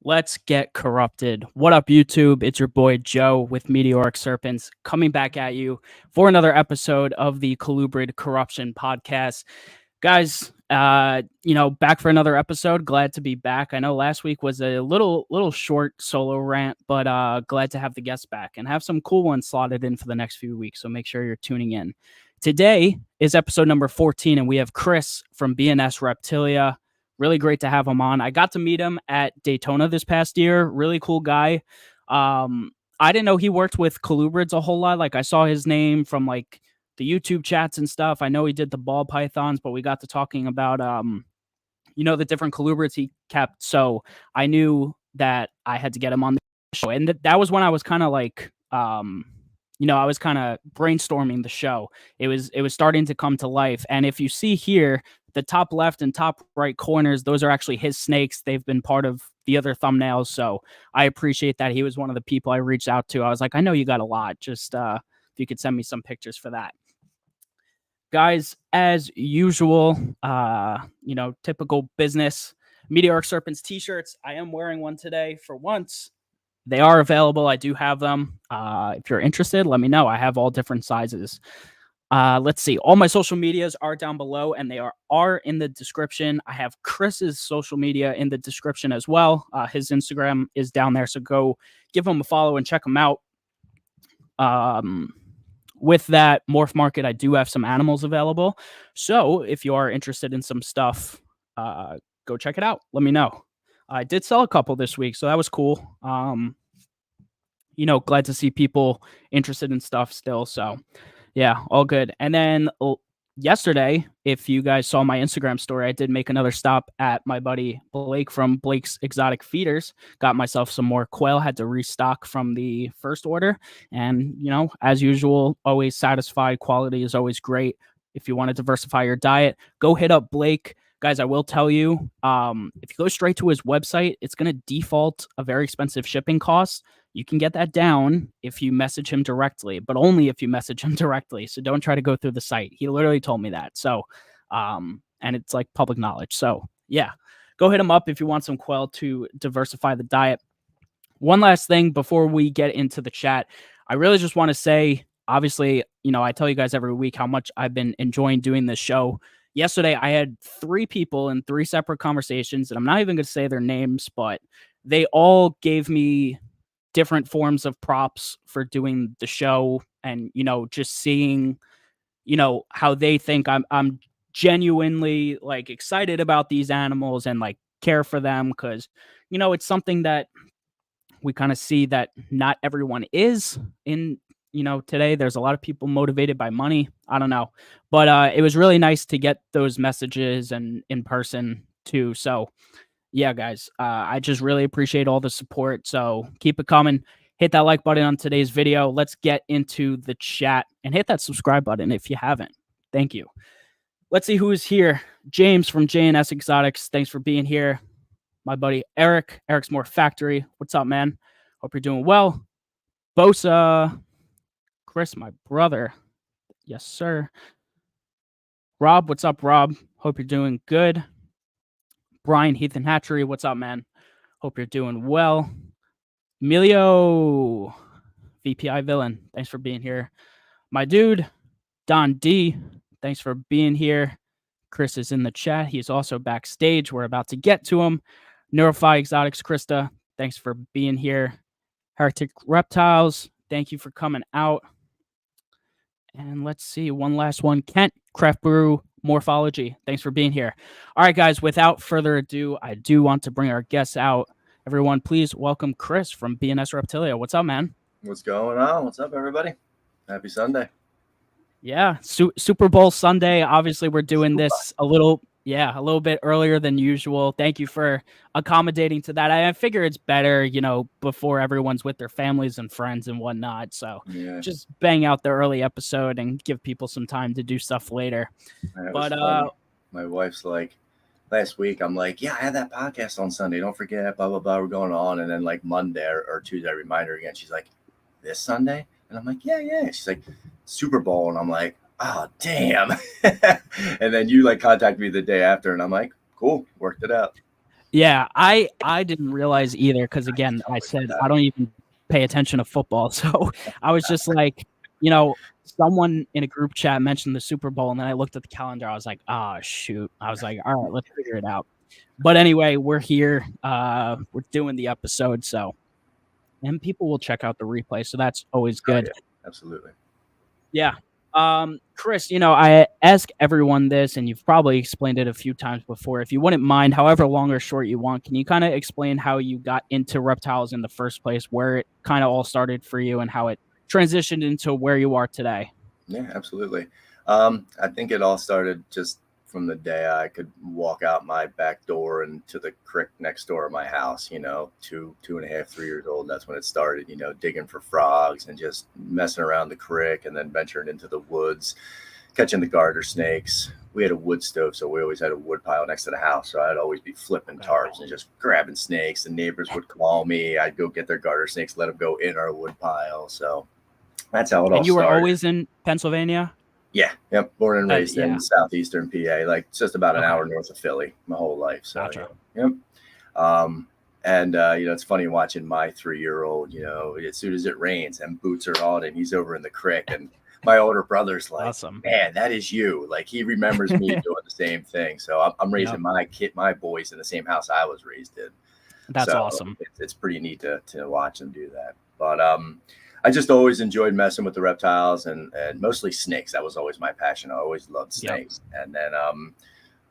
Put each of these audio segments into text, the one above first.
Let's get corrupted. What up, YouTube? It's your boy Joe with Meteoric Serpents coming back at you for another episode of the Colubrid Corruption Podcast. Guys, back for another episode. Glad to be back. I know last week was a little short solo rant, but glad to have the guests back and have some cool ones slotted in for the next few weeks. So make sure you're tuning in. Today is episode number 14, and we have Chris from B&S Reptilia. Really great to have him on. I got to meet him at Daytona this past year. Really cool guy. I didn't know he worked with colubrids a whole lot. Like, I saw his name from like the YouTube chats and stuff. I know he did the ball pythons, but we got to talking about the different colubrids he kept. So I knew that I had to get him on the show. And that was when I was kind of like I was kind of brainstorming the show. It was starting to come to life. And if you see here, the top left and top right corners, those are actually his snakes. They've been part of the other thumbnails. So I appreciate that. He was one of the people I reached out to. I was like, I know you got a lot. Just if you could send me some pictures for that. Guys, as usual, typical business, Meteoric Serpents t-shirts. I am wearing one today for once. They are available. I do have them. If you're interested, let me know. I have all different sizes. Let's see. All my social medias are down below, and they are in the description. I have Chris's social media in the description as well. His Instagram is down there, so go give him a follow and check him out. With that Morph Market, I do have some animals available. So if you are interested in some stuff, go check it out. Let me know. I did sell a couple this week, so that was cool. Glad to see people interested in stuff still. So yeah, all good. And then yesterday, if you guys saw my Instagram story, I did make another stop at my buddy Blake from Blake's Exotic Feeders. Got myself some more quail, had to restock from the first order. And, as usual, always satisfied. Quality is always great. If you want to diversify your diet, go hit up Blake. Guys, I will tell you, if you go straight to his website, it's going to default a very expensive shipping cost. You can get that down if you message him directly, but only if you message him directly. So don't try to go through the site. He literally told me that. So, and it's like public knowledge. So yeah, go hit him up if you want some quail to diversify the diet. One last thing before we get into the chat, I really just want to say, obviously, I tell you guys every week how much I've been enjoying doing this show. Yesterday, I had 3 people in 3 separate conversations, and I'm not even going to say their names, but they all gave me different forms of props for doing the show, and just seeing how they think I'm genuinely like excited about these animals and like care for them, because it's something that we kind of see that not everyone is in today. There's a lot of people motivated by money. I don't know, but it was really nice to get those messages and in person too. So yeah, guys, I just really appreciate all the support. So keep it coming. Hit that like button on today's video. Let's get into the chat, and hit that subscribe button if you haven't. Thank you. Let's see who is here. James from J&S Exotics. Thanks for being here. My buddy Eric. Eric's More Factory. What's up, man? Hope you're doing well. Bosa. Chris, my brother. Yes, sir. Rob. What's up, Rob? Hope you're doing good. Brian Heath and Hatchery, what's up, man? Hope you're doing well. Emilio, VPI Villain, thanks for being here. My dude, Don D, thanks for being here. Chris is in the chat. He's also backstage. We're about to get to him. Neurofy Exotics, Krista, thanks for being here. Heretic Reptiles, thank you for coming out. And let's see, one last one. Kent, Craft Brew, Morphology. Thanks for being here. All right, guys, without further ado, I do want to bring our guests out. Everyone, please welcome Chris from B&S Reptilia. What's up, man? What's going on? What's up, everybody? Happy Sunday. Yeah, Super Bowl Sunday. Obviously, we're doing this a little bit earlier than usual. Thank you for accommodating to that. I figure it's better, before everyone's with their families and friends and whatnot. So just bang out the early episode and give people some time to do stuff later. But my wife's like, last week, I'm like, yeah, I had that podcast on Sunday. Don't forget, blah, blah, blah. We're going on. And then like Monday or Tuesday, I remind her again. She's like, this Sunday? And I'm like, yeah. She's like, Super Bowl. And I'm like, oh, damn. And then you like contact me the day after. And I'm like, cool, worked it out. Yeah, I didn't realize either because again, I said I don't even pay attention to football, so I was just like, someone in a group chat mentioned the Super Bowl, and then I looked at the calendar. I was like, oh shoot. I was like, all right, let's figure it out. But anyway, we're here. We're doing the episode, so and people will check out the replay, so that's always good. Oh, yeah, absolutely. Yeah. Chris, I ask everyone this, and you've probably explained it a few times before. If you wouldn't mind, however long or short you want, can you kind of explain how you got into reptiles in the first place, where it kind of all started for you, and how it transitioned into where you are today? Yeah, absolutely. I think it all started just from the day I could walk out my back door and to the creek next door of my house, 2.5, 3 years old. That's when it started, digging for frogs and just messing around the creek and then venturing into the woods, catching the garter snakes. We had a wood stove, so we always had a wood pile next to the house. So I'd always be flipping tarps and just grabbing snakes. The neighbors would call me. I'd go get their garter snakes, let them go in our wood pile. So that's how it all started. And you were always in Pennsylvania? Yeah, yep. Born and raised in southeastern PA, like just about an hour north of Philly, my whole life. So, gotcha. Yep. It's funny watching my 3-year-old. As soon as it rains and boots are on, and he's over in the creek, and my older brother's like, awesome. Man, that is you. Like he remembers me doing the same thing. So I'm raising my boys in the same house I was raised in. That's awesome. It's pretty neat to watch them do that. But I just always enjoyed messing with the reptiles and mostly snakes. That was always my passion. I always loved snakes. Yep. And then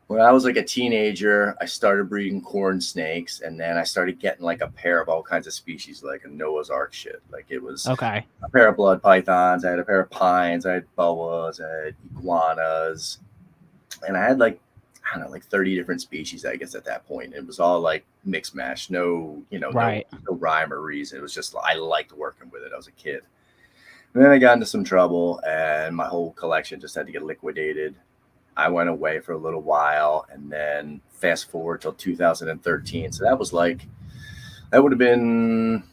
when I was like a teenager, I started breeding corn snakes, and then I started getting like a pair of all kinds of species, like a Noah's Ark shit. Like it was a pair of blood pythons. I had a pair of pines. I had boas. I had iguanas. And I had like 30 different species, I guess, at that point. It was all like mix mash, no rhyme or reason. It was just, I liked working with it. I was a kid. And then I got into some trouble, and my whole collection just had to get liquidated. I went away for a little while, and then fast forward till 2013. So that would have been,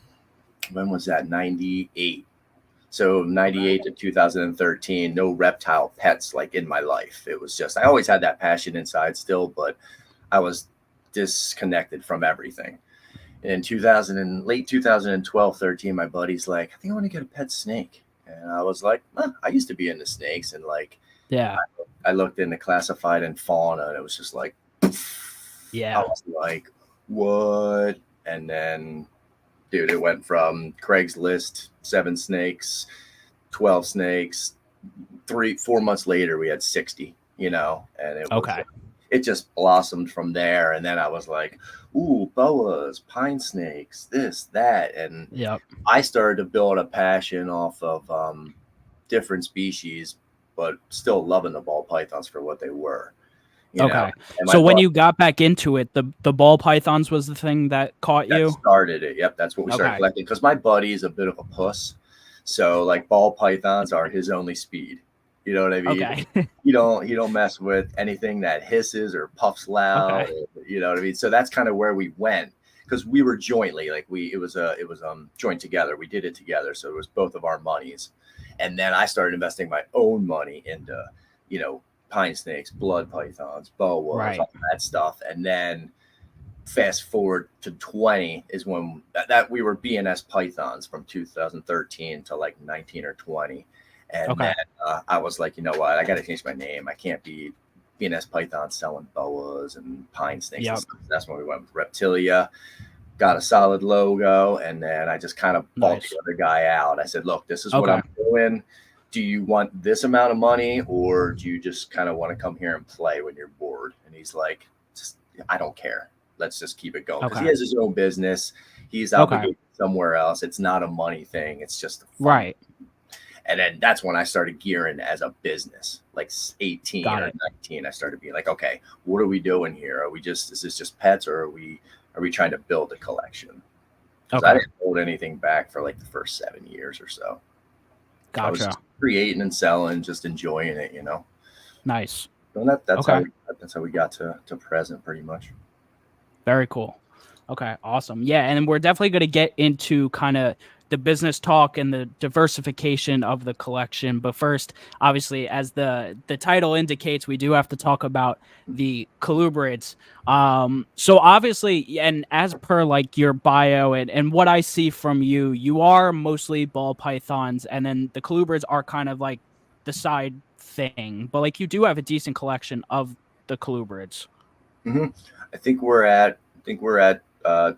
when was that? 98. So 98 to 2013, no reptile pets like in my life. It was just, I always had that passion inside still, but I was disconnected from everything. In late 2012, 13, my buddy's like, I think I want to get a pet snake. And I was like, I used to be into snakes. And I looked into classified and fauna, and it was just like, I was like, what? And then, dude, it went from Craigslist, 7 snakes, 12 snakes. 4 months later, we had 60, and it was, it just blossomed from there. And then I was like, ooh, boas, pine snakes, this, that. And I started to build a passion off of different species, but still loving the ball pythons for what they were. So when you got back into it, the ball pythons was the thing that caught you? Started it. Yep, that's what we started collecting. Because my buddy's a bit of a puss. So like ball pythons are his only speed. You know what I mean? You don't mess with anything that hisses or puffs loud. You know what I mean? So that's kind of where we went, because we were jointly, like it was joint together. We did it together. So it was both of our monies. And then I started investing my own money into, pine snakes, blood pythons, boas, all that stuff. And then fast forward to 20 is when that we were B&S pythons from 2013 to like 19 or 20. And then I was like, you know what? I got to change my name. I can't be B&S pythons selling boas and pine snakes. And stuff. That's when we went with Reptilia, got a solid logo. And then I just kind of bought the other guy out. I said, look, this is what I'm doing. Do you want this amount of money, or do you just kind of want to come here and play when you're bored? And he's like, I don't care. Let's just keep it going. Because he has his own business. He's obligated somewhere else. It's not a money thing. It's just fun. And then that's when I started gearing as a business, like 18 or 19. I started being like, okay, what are we doing here? Is this just pets, or are we trying to build a collection? Because I didn't hold anything back for like the first 7 years or so. I was just creating and selling, just enjoying it, Nice. So that's how we got to present, pretty much. Very cool. Okay, awesome. Yeah, and we're definitely going to get into kind of the business talk and the diversification of the collection. But first, obviously, as the title indicates, we do have to talk about the colubrids. So obviously, and as per like your bio and what I see from you, you are mostly ball pythons, and then the colubrids are kind of like the side thing. But like you do have a decent collection of the colubrids. Mm-hmm. I think we're at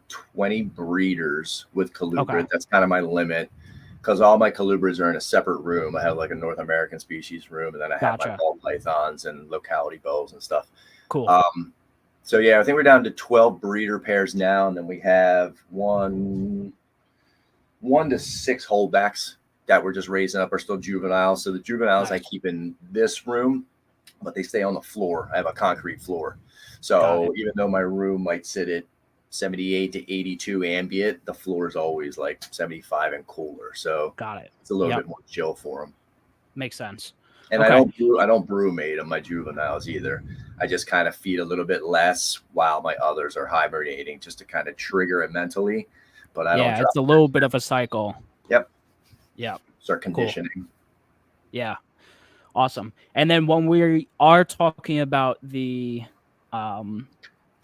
20 breeders with colubrid. Okay. That's kind of my limit, because all my colubrids are in a separate room. I have like a North American species room, and then I have my ball pythons and locality boas and stuff. Cool. So yeah, I think we're down to 12 breeder pairs now, and then we have one to 6 holdbacks that we're just raising up are still juveniles. So the juveniles I keep in this room, but they stay on the floor. I have a concrete floor. So even though my room might sit at 78 to 82 ambient, the floor is always like 75 and cooler. So it's a little bit more chill for them. Makes sense. And I don't brew mate on my juveniles either. I just kind of feed a little bit less while my others are hibernating, just to kind of trigger it mentally. But I don't. Yeah, it's a little bit of a cycle. Yep. Yeah. Start conditioning. Cool. Yeah. Awesome. And then when we are talking about the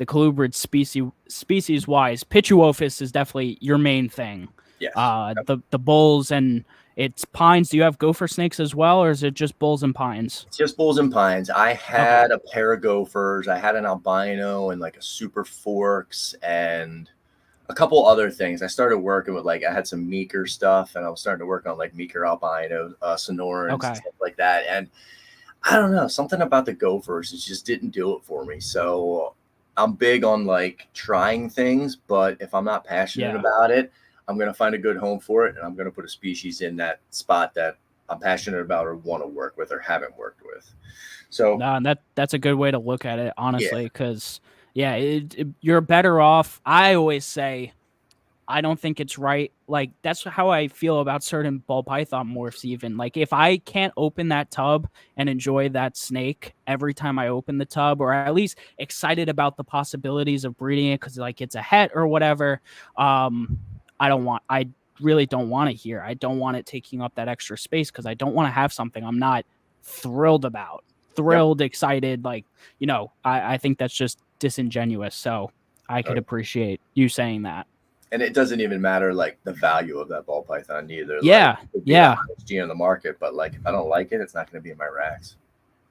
colubrid species wise, Pituophis is definitely your main thing. Yes. The bulls and it's pines. Do you have gopher snakes as well, or is it just bulls and pines? It's just bulls and pines. I had a pair of gophers. I had an albino and like a super forks and a couple other things. I started working with I had some meeker stuff, and I was starting to work on like meeker albino, Sonorans, and stuff like that. And I don't know, something about the gophers, it just didn't do it for me. So I'm big on like trying things, but if I'm not passionate about it, I'm going to find a good home for it, and I'm going to put a species in that spot that I'm passionate about or want to work with or haven't worked with. So that's a good way to look at it, honestly, because you're better off. I always say, I don't think it's right. Like, that's how I feel about certain ball python morphs even. Like, if I can't open that tub and enjoy that snake every time I open the tub, or at least excited about the possibilities of breeding it because, like, it's a het or whatever, I really don't want it here. I don't want it taking up that extra space because I don't want to have something I'm not thrilled about. Excited. Like, I think that's just disingenuous. So I could appreciate you saying that. And it doesn't even matter like the value of that ball python either. Yeah. It's in the market, but like if I don't like it, it's not going to be in my racks.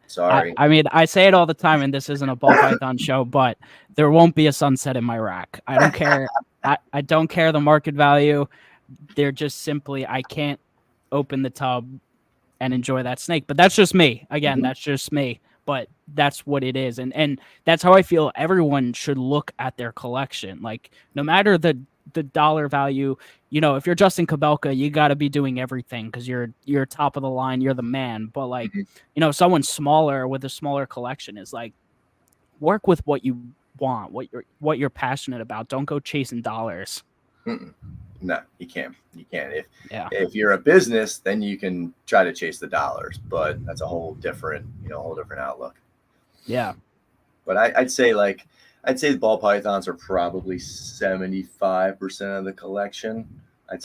Sorry. I mean, I say it all the time, and this isn't a ball python show, but there won't be a sunset in my rack. I don't care. I don't care the market value. They're just simply, I can't open the tub and enjoy that snake. But that's just me. Again, that's just me. But that's what it is. And that's how I feel everyone should look at their collection. Like, no matter the dollar value, if you're Justin Kabelka, you got to be doing everything because you're top of the line, you're the man. But like, someone smaller with a smaller collection is like, work with what you want, what you're passionate about. Don't go chasing dollars. No, you can't. If you're a business, then you can try to chase the dollars, but that's a whole different outlook. Yeah. But I'd say the ball pythons are probably 75% of the collection. I'd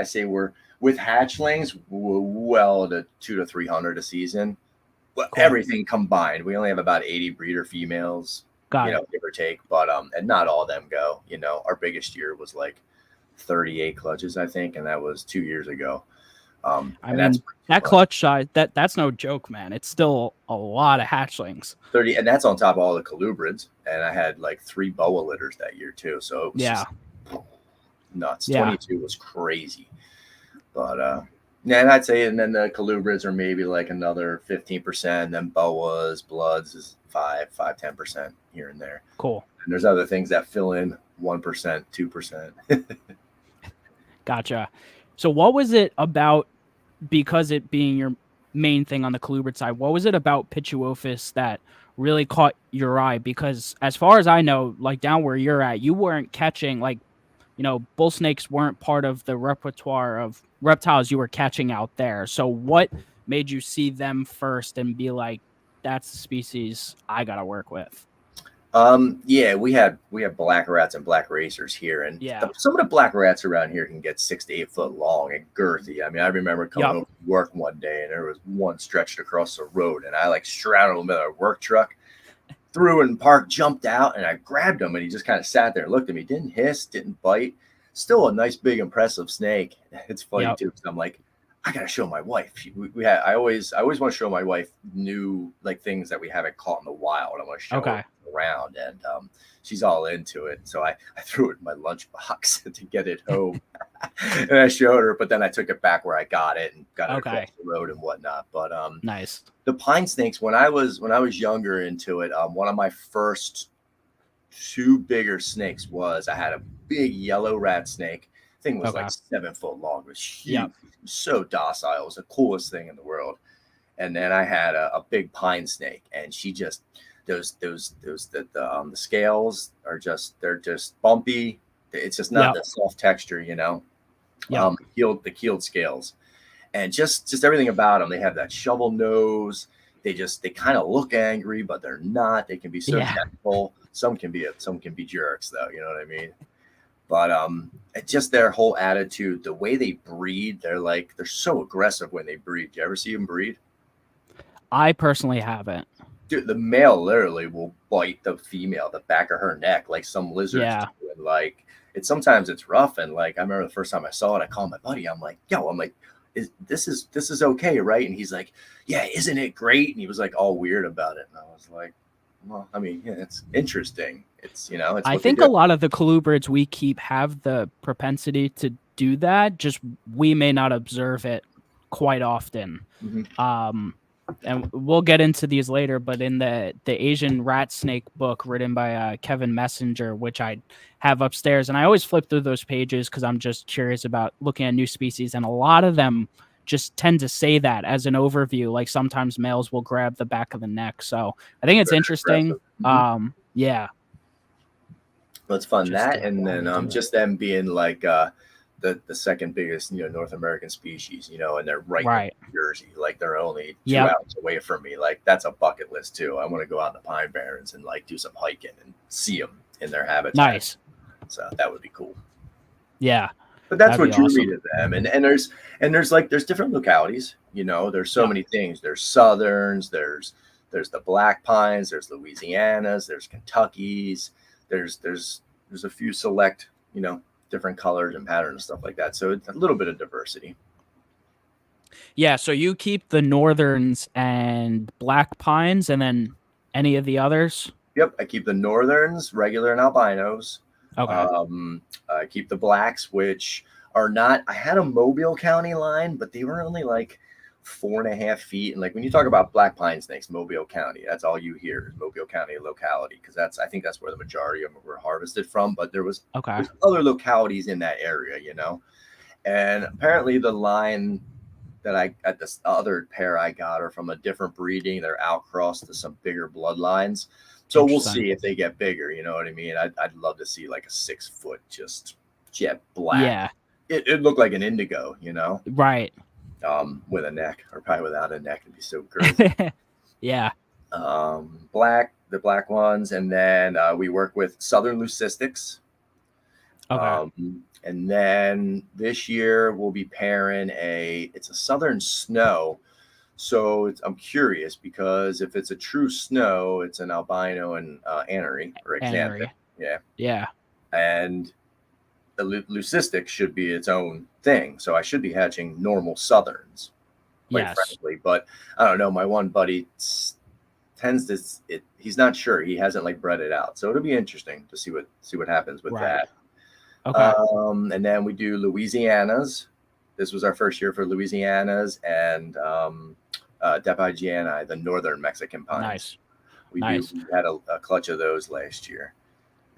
say we're with hatchlings well to 200 to 300 a season. Well, cool. Everything combined, we only have about 80 breeder females, give or take. But and not all of them go. Our biggest year was like 38 clutches, I think, and that was 2 years ago. That clutch size, that's no joke, man. It's still a lot of hatchlings. 30, and that's on top of all the colubrids. And I had like 3 boa litters that year too. So it was just nuts. 22 was crazy. But and I'd say, and then the colubrids are maybe like another 15%. And then boas, bloods is 10% here and there. Cool. And there's other things that fill in 1%, 2%. Gotcha. So what was it about, because it being your main thing on the colubrid side, what was it about Pituophis that really caught your eye? Because as far as I know, like down where you're at, you weren't catching bull snakes weren't part of the repertoire of reptiles you were catching out there. So what made you see them first and be like, that's the species I got to work with? Yeah, we have black rats and black racers here, and some of the black rats around here can get 6 to 8 foot long and girthy. I mean, I remember coming over to work one day, and there was one stretched across the road, and I like straddled him in a work truck, threw in park, jumped out, and I grabbed him, and he just kind of sat there and looked at me, didn't hiss, didn't bite. Still a nice, big, impressive snake. It's funny too, because I'm like, I gotta show my wife. I always want to show my wife new like things that we haven't caught in the wild. I want to show her around, and she's all into it. So I threw it in my lunchbox to get it home, and I showed her. But then I took it back where I got it and got it across the road and whatnot. But nice. The pine snakes. When I was younger into it, one of my first 2 bigger snakes was I had a big yellow rat snake. Thing was like 7 foot long. It was huge. It was so docile. It was the coolest thing in the world. And then I had a big pine snake, and she just the scales are they're just bumpy. It's just not the soft texture, you know. The keeled scales, and just everything about them. They have that shovel nose. They kind of look angry, but they're not. They can be so gentle. Some can be jerks, though. You know what I mean? But it's just their whole attitude, the way they breed. They're so aggressive when they breed. Do you ever see them breed? I personally haven't. Dude, the male literally will bite the female, the back of her neck, like some lizards do. And sometimes it's rough. And I remember the first time I saw it, I called my buddy. I'm like, this is okay, right? And he's like, yeah, isn't it great? And he was like all weird about it. And I was like, well, I mean, yeah, it's interesting. It's, it's I think a lot of the colubrids we keep have the propensity to do that. Just we may not observe it quite often. Mm-hmm. And we'll get into these later, but in the Asian rat snake book written by Kevin Messenger, which I have upstairs, and I always flip through those pages because I'm just curious about looking at new species, and a lot of them just tend to say that as an overview. Like sometimes males will grab the back of the neck. So I think it's interesting. Mm-hmm. Yeah. Well, it's fun and then just them being like the second biggest, North American species, and they're right in Jersey. Like they're only 2 hours away from me. Like that's a bucket list too. I want to go out in the Pine Barrens and do some hiking and see them in their habitat. Nice. So that would be cool. Yeah. But that's what drew me to them. And there's different localities, there's so many things. There's Southerns, there's the Black Pines, there's Louisianas, there's Kentuckys, there's a few select, different colors and patterns and stuff like that. So it's a little bit of diversity. Yeah. So you keep the Northerns and Black Pines, and then any of the others? Yep. I keep the Northerns, regular and albinos. Okay. I keep the blacks, which are not, I had a Mobile County line, but they were only 4.5 feet. And when you talk about black pine snakes, Mobile County, that's all you hear is Mobile County locality. Cause I think that's where the majority of them were harvested from, but there's other localities in that area, and apparently the line that at this other pair I got are from a different breeding. They're outcrossed to some bigger bloodlines. So we'll see if they get bigger. You know what I mean? I'd love to see a 6 foot, just jet black. Yeah. It looked like an indigo, Right. With a neck, or probably without a neck. It'd be so girthy. Yeah. The black ones. And then we work with Southern Leucistics. Okay. And then this year we'll be pairing it's a Southern Snow. So I'm curious because if it's a true snow, it's an albino and anery or xanthic. Yeah. Yeah. And the leucistic should be its own thing. So I should be hatching normal Southerns, quite frankly. But I don't know. My one buddy tends to, he's not sure. He hasn't bred it out. So it'll be interesting to see what happens with that. Okay. And then we do Louisianas. This was our first year for Louisianas and Janii, the northern Mexican pines. Nice. We had a clutch of those last year.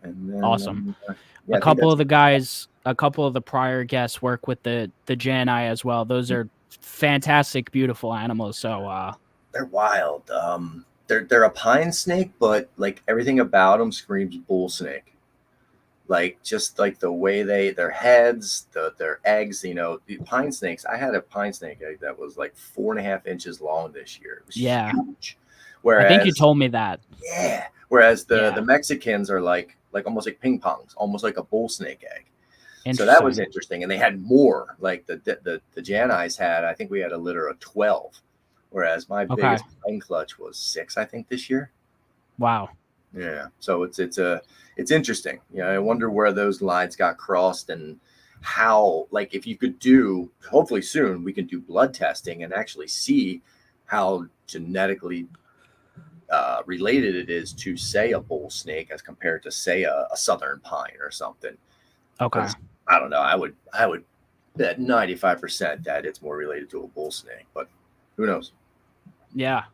And then, awesome. A couple of the prior guests work with the Janii as well. Those are fantastic, beautiful animals. So they're wild. They're a pine snake, but everything about them screams bull snake. Just the way their heads, their eggs, the pine snakes. I had a pine snake egg that was 4.5 inches long this year. It was huge. I think you told me that. Yeah. Whereas the Mexicans are like almost like ping pongs, almost like a bull snake egg. So that was interesting. And they had more. Like the Janies had, I think we had a litter of 12. Whereas my biggest pine clutch was 6, I think, this year. Wow. Yeah. So it's interesting. I wonder where those lines got crossed and how, like, if you could do, hopefully soon we can do blood testing and actually see how genetically related it is to, say, a bull snake as compared to, say, a southern pine or something. Okay. I don't know. I would bet 95% that it's more related to a bull snake, but who knows? Yeah.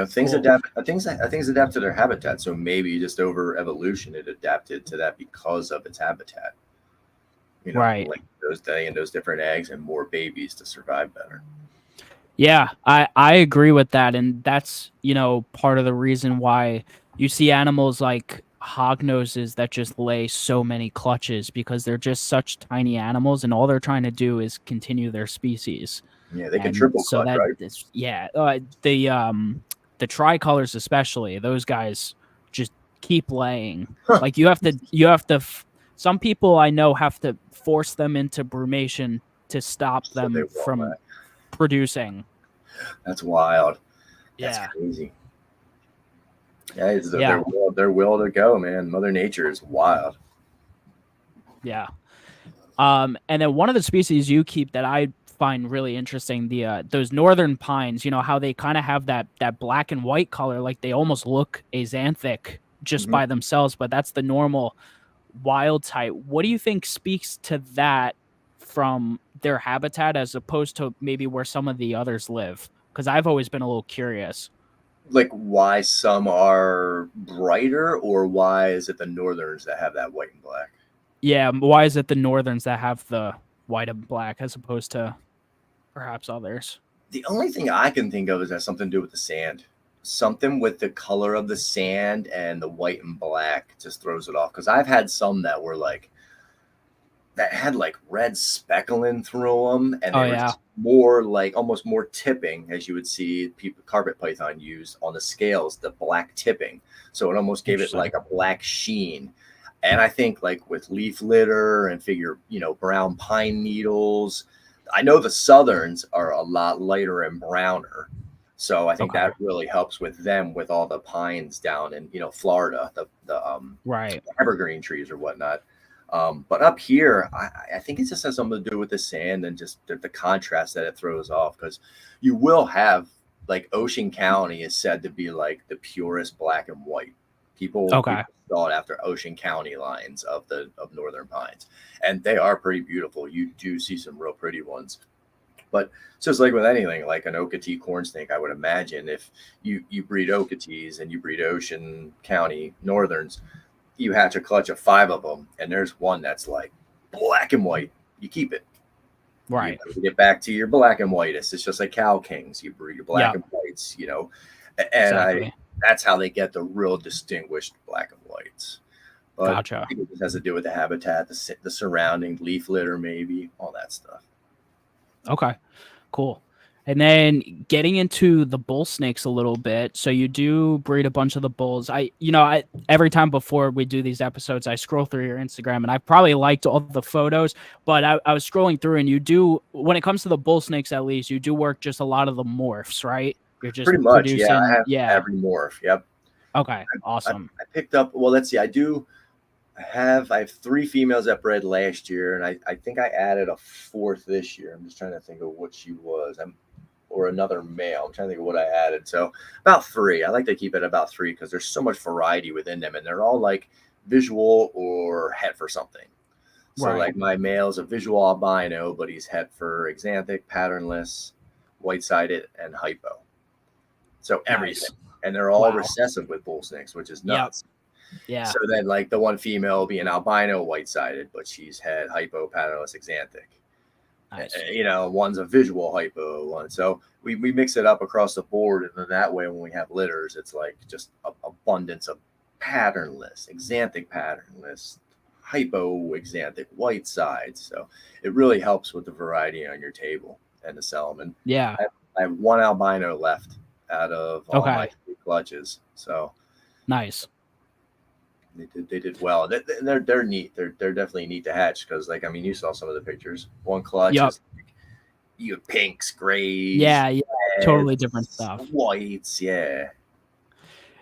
Things adapt. Things adapt to their habitat. So maybe just over evolution, it adapted to that because of its habitat. Right. Like those different eggs and more babies to survive better. Yeah, I agree with that, and that's part of the reason why you see animals like hognoses that just lay so many clutches, because they're just such tiny animals, and all they're trying to do is continue their species. Yeah, they can triple clutch, right? The tricolors especially, those guys just keep laying. Like you have to. Some people I know have to force them into brumation to stop them from producing. That's wild. That's crazy. Yeah, it's their will to go, man. Mother Nature is wild. Yeah. And then one of the species you keep that I find really interesting, those northern pines, how they kind of have that black and white color, like they almost look axanthic just by themselves, but that's the normal wild type. What do you think speaks to that from their habitat as opposed to maybe where some of the others live? Because I've always been a little curious. Like why some are brighter, or why is it the northerns that have that white and black? Yeah, why is it the northerns that have the white and black as opposed to perhaps others? The only thing I can think of is that something to do with the sand. Something with the color of the sand and the white and black just throws it off. Because I've had some that were like, that had like red speckling through them, and they were just more like almost more tipping, as you would see carpet python use on the scales, the black tipping. So it almost gave it like a black sheen. And I think like with leaf litter and brown pine needles, I know the southerns are a lot lighter and browner. So I think that really helps with them, with all the pines down in, Florida, the evergreen trees or whatnot. But up here, I think it just has something to do with the sand and just the contrast that it throws off. Because you will have, like, Ocean County is said to be like the purest black and white. People saw it after Ocean County lines of northern pines, and they are pretty beautiful. You do see some real pretty ones. But just like with anything, like an Okatee corn snake, I would imagine if you breed Okatees and you breed Ocean County northerns, you hatch a clutch of 5 of them, and there's one that's like black and white, you keep it. Right. You get back to your black and whitest. It's just like cow kings. You breed your black and whites, and that's how they get the real distinguished black and whites. But gotcha. I think it just has to do with the habitat, the surrounding leaf litter, maybe all that stuff. Okay, cool. And then getting into the bull snakes a little bit. So you do breed a bunch of the bulls. I every time before we do these episodes, I scroll through your Instagram, and I probably liked all the photos, but I was scrolling through, and you do, when it comes to the bull snakes, at least, you do work just a lot of the morphs, right? You're just pretty much, producing, I have every morph. Yep. Okay, awesome. I picked up, well, let's see, I have 3 females that bred last year, and I think I added a 4th this year. I'm just trying to think of what she was. Or another male. I'm trying to think of what I added. So about 3. I like to keep it about 3 because there's so much variety within them, and they're all like visual or het for something. So like my male's a visual albino, but he's het for axanthic, patternless, white-sided, and hypo. So everything. Nice. And they're all recessive with bull snakes, which is nuts. Yeah. So then like the one female will be an albino white-sided, but she's het hypo, patternless, axanthic. Nice. One's a visual hypo one. So we mix it up across the board, and then that way when we have litters, it's like just abundance of patternless, axanthic patternless, hypo axanthic white sides. So it really helps with the variety on your table and to sell them. And yeah, I have 1 albino left out of all my clutches. So nice. They did well. They're neat. They're definitely neat to hatch because, like, I mean, you saw some of the pictures. One clutch is you have pinks, grays, yeah, reds, totally different stuff. Whites, yeah.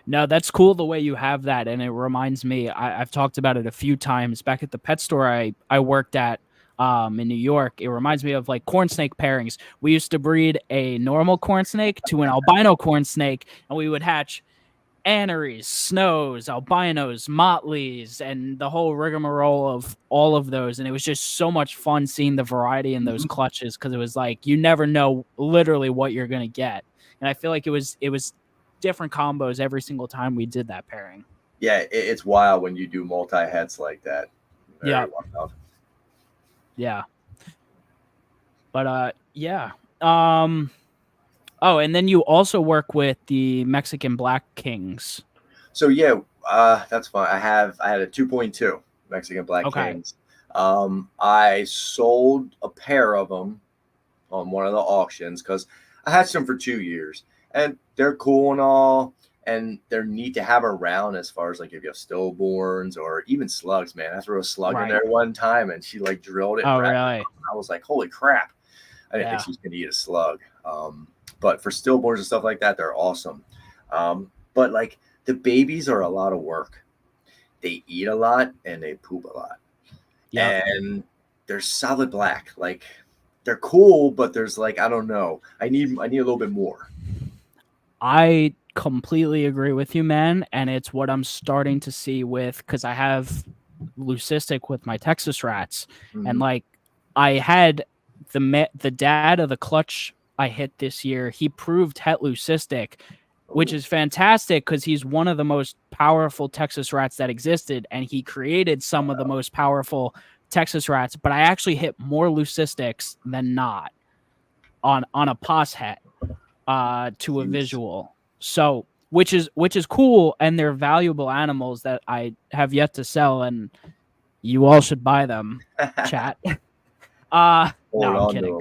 No, that's cool the way you have that, and it reminds me. I've talked about it a few times back at the pet store I worked at in New York. It reminds me of like corn snake pairings. We used to breed a normal corn snake to an albino corn snake, and we would hatch Anneries, Snows, Albinos, Motleys, and the whole rigmarole of all of those. And it was just so much fun seeing the variety in those clutches because it was like you never know literally what you're going to get. And I feel like it was different combos every single time we did that pairing. Yeah, it's wild when you do multi-heads like that. Very wild. Yeah. But, yeah. Oh, and then you also work with the Mexican Black Kings. So yeah, that's fine. I had a 2.2 Mexican Black Kings. I sold a pair of them on one of the auctions because I hatched them for 2 years, and they're cool and all, and they're neat to have around as far as like if you have stillborns or even slugs. Man, I threw a slug in there one time, and she like drilled it. Oh, really? I was like, holy crap! I didn't think she was gonna eat a slug. But for stillborns and stuff like that, they're awesome. But like the babies are a lot of work. They eat a lot and they poop a lot. And they're solid black. Like they're cool, but there's like, I don't know. I need a little bit more. I completely agree with you, man. And it's what I'm starting to see with, because I have leucistic with my Texas rats. And like I had the dad of the clutch I hit this year, he proved het leucistic, which is fantastic because he's one of the most powerful Texas rats that existed, and he created some of the most powerful Texas rats. But I actually hit more leucistics than not on a pos het to a visual. So which is cool, and they're valuable animals that I have yet to sell, and you all should buy them. Chat. No, I'm kidding.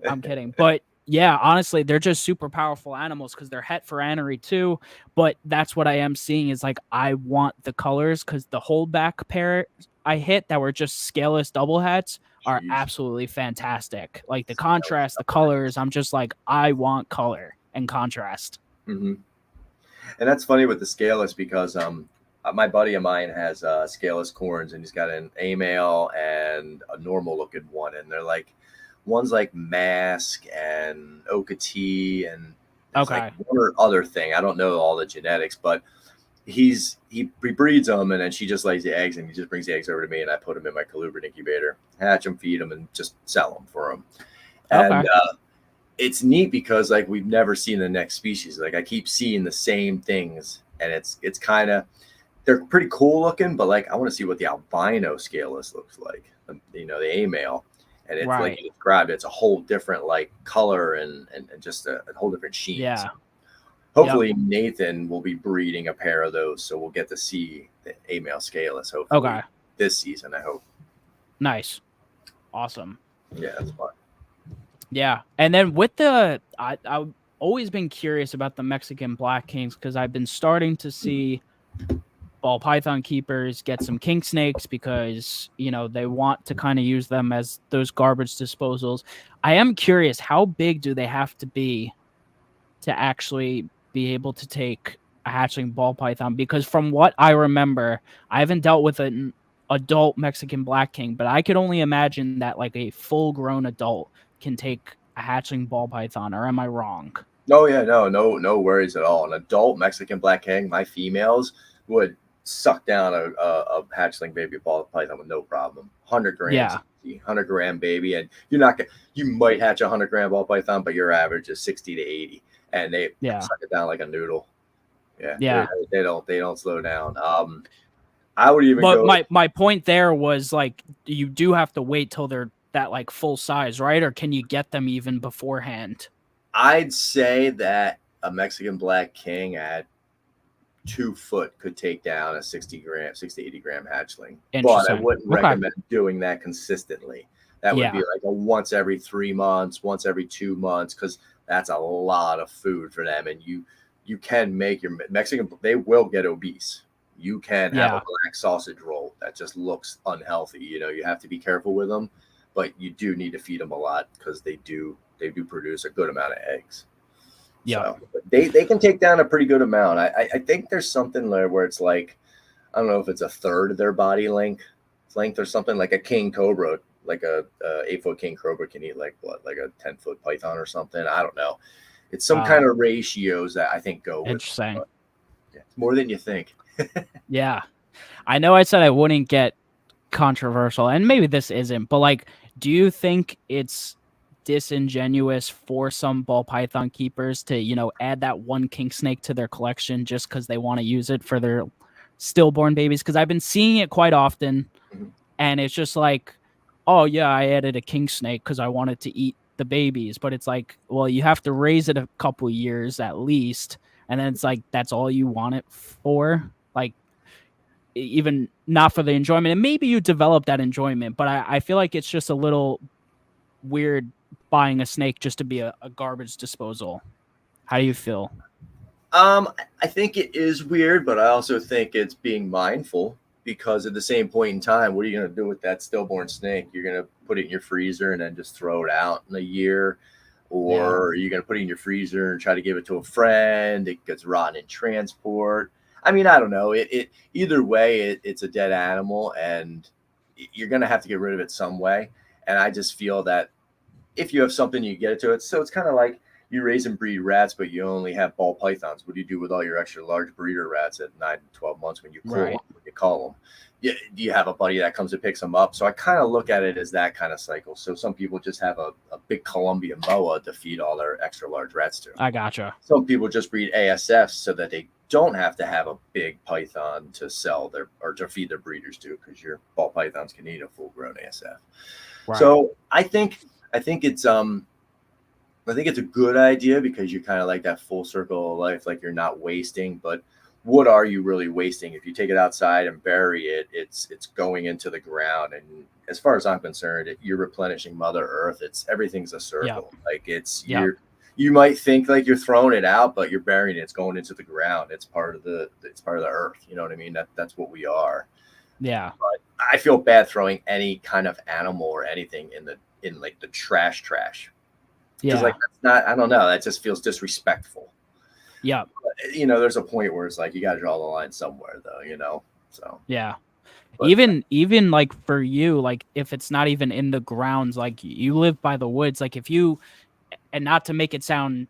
I'm kidding, but. Yeah, honestly, they're just super powerful animals because they're het for anery too. But that's what I am seeing is like I want the colors because the holdback pair I hit that were just scaleless double hets are absolutely fantastic. Like the contrast, the colors, I'm just like, I want color and contrast. And that's funny with the scaleless because my buddy of mine has scaleless corns, and he's got an A male and a normal looking one, and they're like. One's like Mask and Okati and like one or other thing. I don't know all the genetics, but he breeds them, and then she just lays the eggs, and he just brings the eggs over to me, and I put them in my Colubrid incubator, hatch them, feed them, and just sell them for him. And it's neat because like we've never seen the next species. Like I keep seeing the same things, and it's kind of they're pretty cool looking, but like I want to see what the albino scaleless looks like. The A male. And it's like you described, it's a whole different like color and just a whole different sheen. Yeah. So hopefully Nathan will be breeding a pair of those, so we'll get to see the A male scaleless hopefully this season, I hope. Nice. Awesome. Yeah, that's fun. Yeah. And then with the I've always been curious about the Mexican Black Kings because I've been starting to see ball python keepers get some king snakes because they want to kind of use them as those garbage disposals. I am curious, how big do they have to be to actually be able to take a hatchling ball python? Because from what I remember, I haven't dealt with an adult Mexican Black King, but I could only imagine that like a full grown adult can take a hatchling ball python, or am I wrong? Oh yeah, no worries at all. An adult Mexican Black King, my females would suck down a hatchling baby ball python with no problem. 100 grams, 100 gram baby, and you might hatch a 100 gram ball python, but your average is 60 to 80, and they suck it down like a noodle. They don't slow down. I would even. But my point there was like you do have to wait till they're that like full size, right? Or can you get them even beforehand? I'd say that a Mexican Black King at 2 foot could take down a 60 to 80 gram hatchling, but I wouldn't recommend doing that consistently. That would be like a once every 3 months, once every 2 months, because that's a lot of food for them, and you can make your Mexican, they will get obese. You can have a black sausage roll that just looks unhealthy. You know, you have to be careful with them, but you do need to feed them a lot because they do produce a good amount of eggs. Yeah. So they can take down a pretty good amount. I think there's something there where it's like, I don't know if it's a third of their body length or something. Like a king cobra, like a 8-foot king cobra can eat like what, like a 10-foot python or something. I don't know. It's some kind of ratios that I think go with interesting. Yeah, more than you think. Yeah. I know I said I wouldn't get controversial, and maybe this isn't, but like, do you think it's disingenuous for some ball python keepers to, you know, add that one king snake to their collection just because they want to use it for their stillborn babies? Because I've been seeing it quite often, and it's just like, oh yeah, I added a king snake because I wanted to eat the babies, but it's like, well, you have to raise it a couple years at least, and then it's like, that's all you want it for, like, even not for the enjoyment. And maybe you develop that enjoyment, but I feel like it's just a little weird buying a snake just to be a garbage disposal. How do you feel? I think it is weird, but I also think it's being mindful, because at the same point in time, what are you going to do with that stillborn snake? You're going to put it in your freezer and then just throw it out in a year, or are you going to put it in your freezer and try to give it to a friend? It gets rotten in transport. I mean, I don't know. It either way, it's a dead animal, and you're going to have to get rid of it some way. And I just feel that if you have something, you get it to it. So it's kind of like you raise and breed rats, but you only have ball pythons. What do you do with all your extra large breeder rats at 9 to 12 months when you call them? Do you have a buddy that comes and picks them up? So I kind of look at it as that kind of cycle. So some people just have a big Colombian boa to feed all their extra large rats to. I gotcha. Some people just breed ASFs so that they don't have to have a big python to sell or to feed their breeders to, because your ball pythons can eat a full grown ASF. Right. So I think it's a good idea, because you kind of like that full circle of life, like you're not wasting. But what are you really wasting? If you take it outside and bury it, it's going into the ground. And as far as I'm concerned, you're replenishing Mother Earth. Everything's a circle. Like you might think like you're throwing it out, but you're burying it. It's going into the ground. It's part of the earth. You know what I mean? That's what we are. Yeah. But I feel bad throwing any kind of animal or anything in like the trash. Because like, that's not, I don't know, that just feels disrespectful. Yeah. But, you know, there's a point where it's like, you got to draw the line somewhere though, you know? So, yeah. But even like for you, like if it's not even in the grounds, like you live by the woods, like if you, and not to make it sound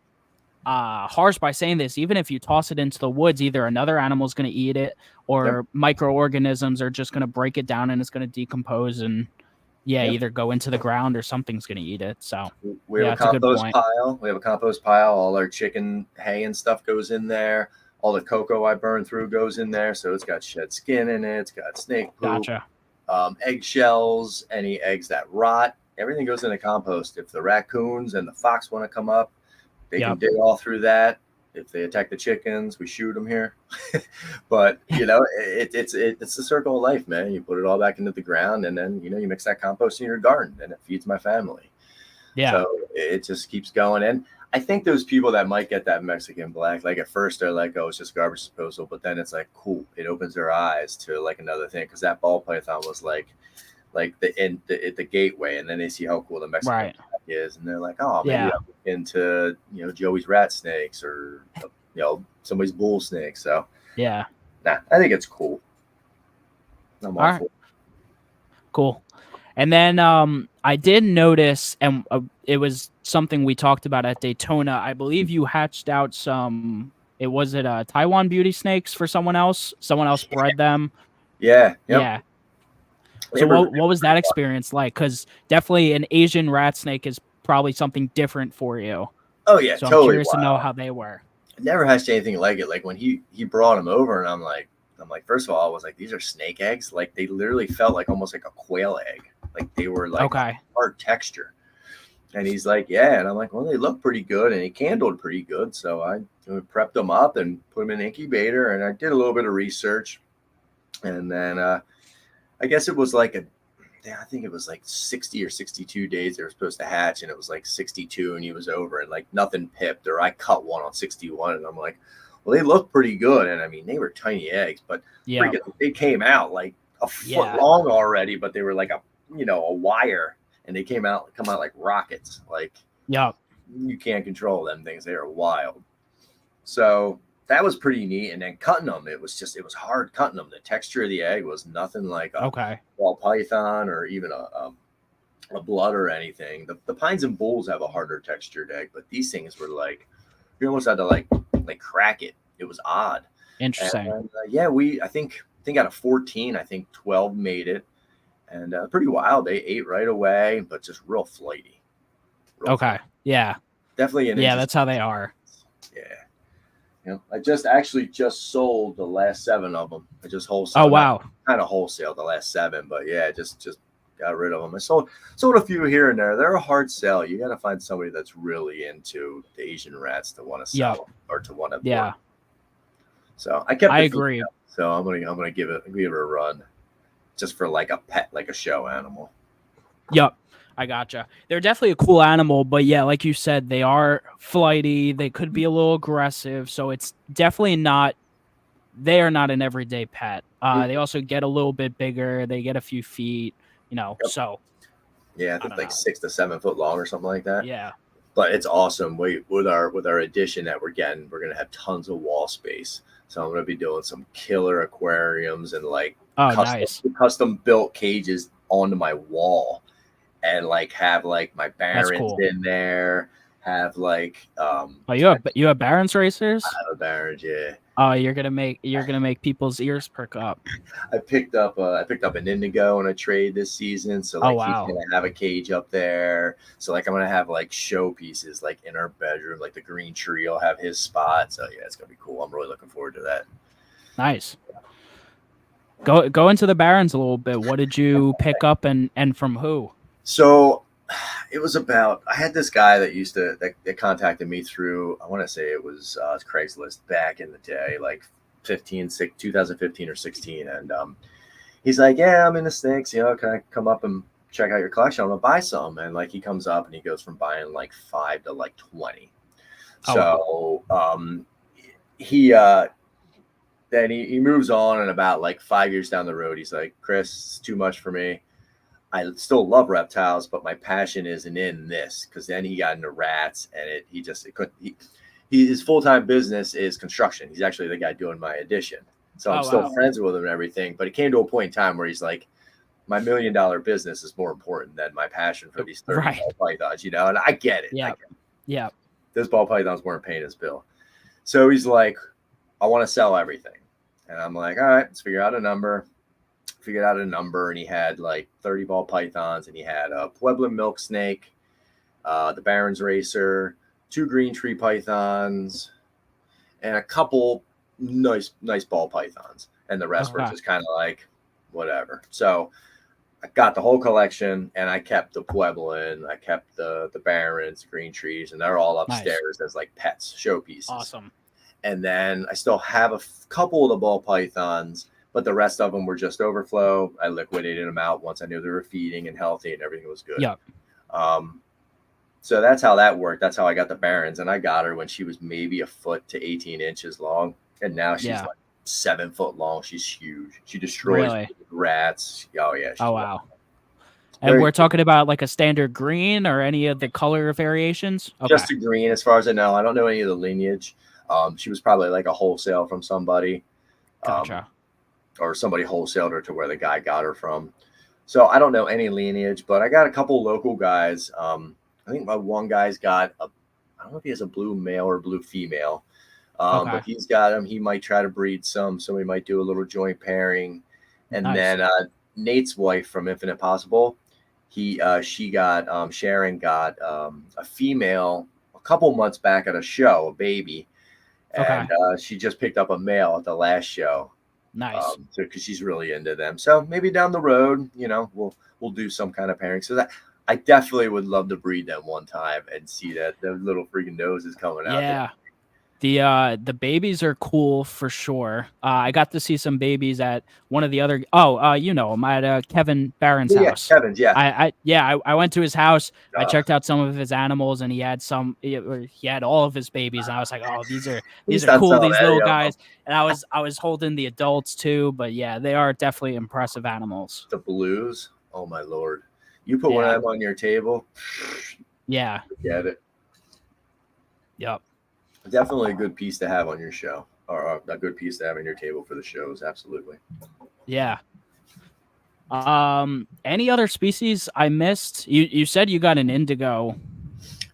harsh by saying this, even if you toss it into the woods, either another animal's going to eat it, or microorganisms are just going to break it down and it's going to decompose and either go into the ground or something's going to eat it. So we have a compost pile. We have a compost pile. All our chicken hay and stuff goes in there. All the cocoa I burn through goes in there. So it's got shed skin in it. It's got snake poop, eggshells, any eggs that rot. Everything goes in the compost. If the raccoons and the fox want to come up, they can dig all through that. If they attack the chickens, we shoot them here. But, you know, it's the circle of life, man. You put it all back into the ground, and then, you know, you mix that compost in your garden, and it feeds my family. Yeah. So it just keeps going. And I think those people that might get that Mexican black, like at first they're like, oh, it's just garbage disposal. But then it's like, cool. It opens their eyes to like another thing. Because that ball python was like the gateway, and then they see how cool the Mexican is, and they're like, oh, maybe I'm into, you know, Joey's rat snakes, or, you know, somebody's bull snake. So I think it's cool. I'm all for it. Cool. And then I did notice, and it was something we talked about at Daytona, I believe you hatched out some, was it Taiwan beauty snakes for someone else bred them. Yeah. So what was that experience like? Because definitely an Asian rat snake is probably something different for you. Oh yeah, so totally. I'm curious to know how they were. I never hatched anything like it. Like when he brought them over, and I'm like, first of all, I was like, these are snake eggs. Like they literally felt like almost like a quail egg. Like they were like hard texture. And he's like, yeah. And I'm like, well, they look pretty good, and he candled pretty good. So I prepped them up and put them in the incubator, and I did a little bit of research, and then I guess it was like I think it was like 60 or 62 days they were supposed to hatch, and it was like 62 and he was over, and like nothing pipped, or I cut one on 61, and I'm like, Well, they looked pretty good, and I mean, they were tiny eggs, but they came out like a foot long already, but they were like a wire, and they come out like rockets. Like, you can't control them things. They are wild. So that was pretty neat. And then cutting them, it was hard cutting them. The texture of the egg was nothing like a ball python or even a blood or anything. The pines and bulls have a harder textured egg, but these things were like, you almost had to like crack it. It was odd. Interesting. And, I think out of 14, I think 12 made it, and pretty wild. They ate right away, but just real flighty. Yeah. Definitely that's how they are. Yeah. I just sold the last 7 of them. I just wholesaled. Oh, wow. Kind of wholesale the last 7, but yeah, just got rid of them. I sold a few here and there. They're a hard sell. You got to find somebody that's really into the Asian rats to want to sell or to want to. Yeah. So I agree. So I'm gonna give it a run, just for like a pet, like a show animal. Yep. I gotcha. They're definitely a cool animal, but yeah, like you said, they are flighty. They could be a little aggressive, so it's definitely not. They are not an everyday pet. They also get a little bit bigger. They get a few feet, So. Yeah, I think like 6 to 7 foot long or something like that. Yeah. But it's awesome. With our addition that we're getting, we're gonna have tons of wall space. So I'm gonna be doing some killer aquariums and like custom built cages onto my wall. And like have like my Barons in there, have like you have Barons racers? I have a Barons, yeah. Oh, you're gonna make people's ears perk up. I picked up an Indigo in a trade this season, so like he's gonna have a cage up there. So like I'm gonna have like show pieces like in our bedroom, like the green tree will have his spot. So yeah, it's gonna be cool. I'm really looking forward to that. Nice. Go into the Barons a little bit. What did you pick up and from who? So it was I had this guy that contacted me through, I want to say it was Craigslist back in the day, like 2015 or 16. And he's like, yeah, I'm in the sticks, can I come up and check out your collection? I'm going to buy some. And like, he comes up and he goes from buying like 5 to like 20. So then he moves on, and about like 5 years down the road, he's like, Chris, it's too much for me. I still love reptiles, but my passion isn't in this, because then he got into rats, and his full-time business is construction. He's actually the guy doing my edition. So I'm still friends with him and everything, but it came to a point in time where he's like, my $1 million business is more important than my passion for these 30 ball pythons, and I get it. Yeah. Those ball pythons weren't paying his bill. So he's like, I want to sell everything. And I'm like, all right, let's figure out a number. Figured out a number, and he had like 30 ball pythons, and he had a Puebloan milk snake, the Barons racer, 2 green tree pythons, and a couple nice ball pythons, and the rest were just kind of like whatever. So I got the whole collection, and I kept the Puebloan, I kept the Barons, green trees, and they're all upstairs as like pets, showpieces. Awesome. And then I still have a couple of the ball pythons, but the rest of them were just overflow. I liquidated them out once I knew they were feeding and healthy and everything was good. Yeah. So that's how that worked. That's how I got the Barons, and I got her when she was maybe a foot to 18 inches long, and now she's like 7 foot long. She's huge. She destroys rats. Oh yeah. Wow. And we're talking about like a standard green or any of the color variations? Just a green, as far as I know. I don't know any of the lineage. She was probably like a wholesale from somebody. Gotcha. Or somebody wholesaled her to where the guy got her from. So I don't know any lineage, but I got a couple local guys. I think my one guy's got I don't know if he has a blue male or blue female, but he's got them. He might try to breed some. Somebody might do a little joint pairing. And then Nate's wife from Infinite Possible, Sharon got a female a couple months back at a show, a baby. And she just picked up a male at the last show. Nice. Because she's really into them. So maybe down the road, we'll do some kind of pairing. So that I definitely would love to breed them one time and see that the little freaking nose is coming out. Yeah. The babies are cool for sure. I got to see some babies at one of the other. You know him at Kevin Barron's Yeah, house. Kevin's, yeah. I went to his house. I Uh, checked out some of his animals, and he had all of his babies. And I was like, oh, these are Please don't cool. tell These Eddie little of them. guys. And I was holding the adults too. But yeah, they are definitely impressive animals. The blues. Oh my lord! You put one of them on your table. Yeah. Get it. Yep. Definitely a good piece to have on your show, or a good piece to have on your table for the shows. Absolutely. Yeah. Any other species I missed? You said you got an indigo.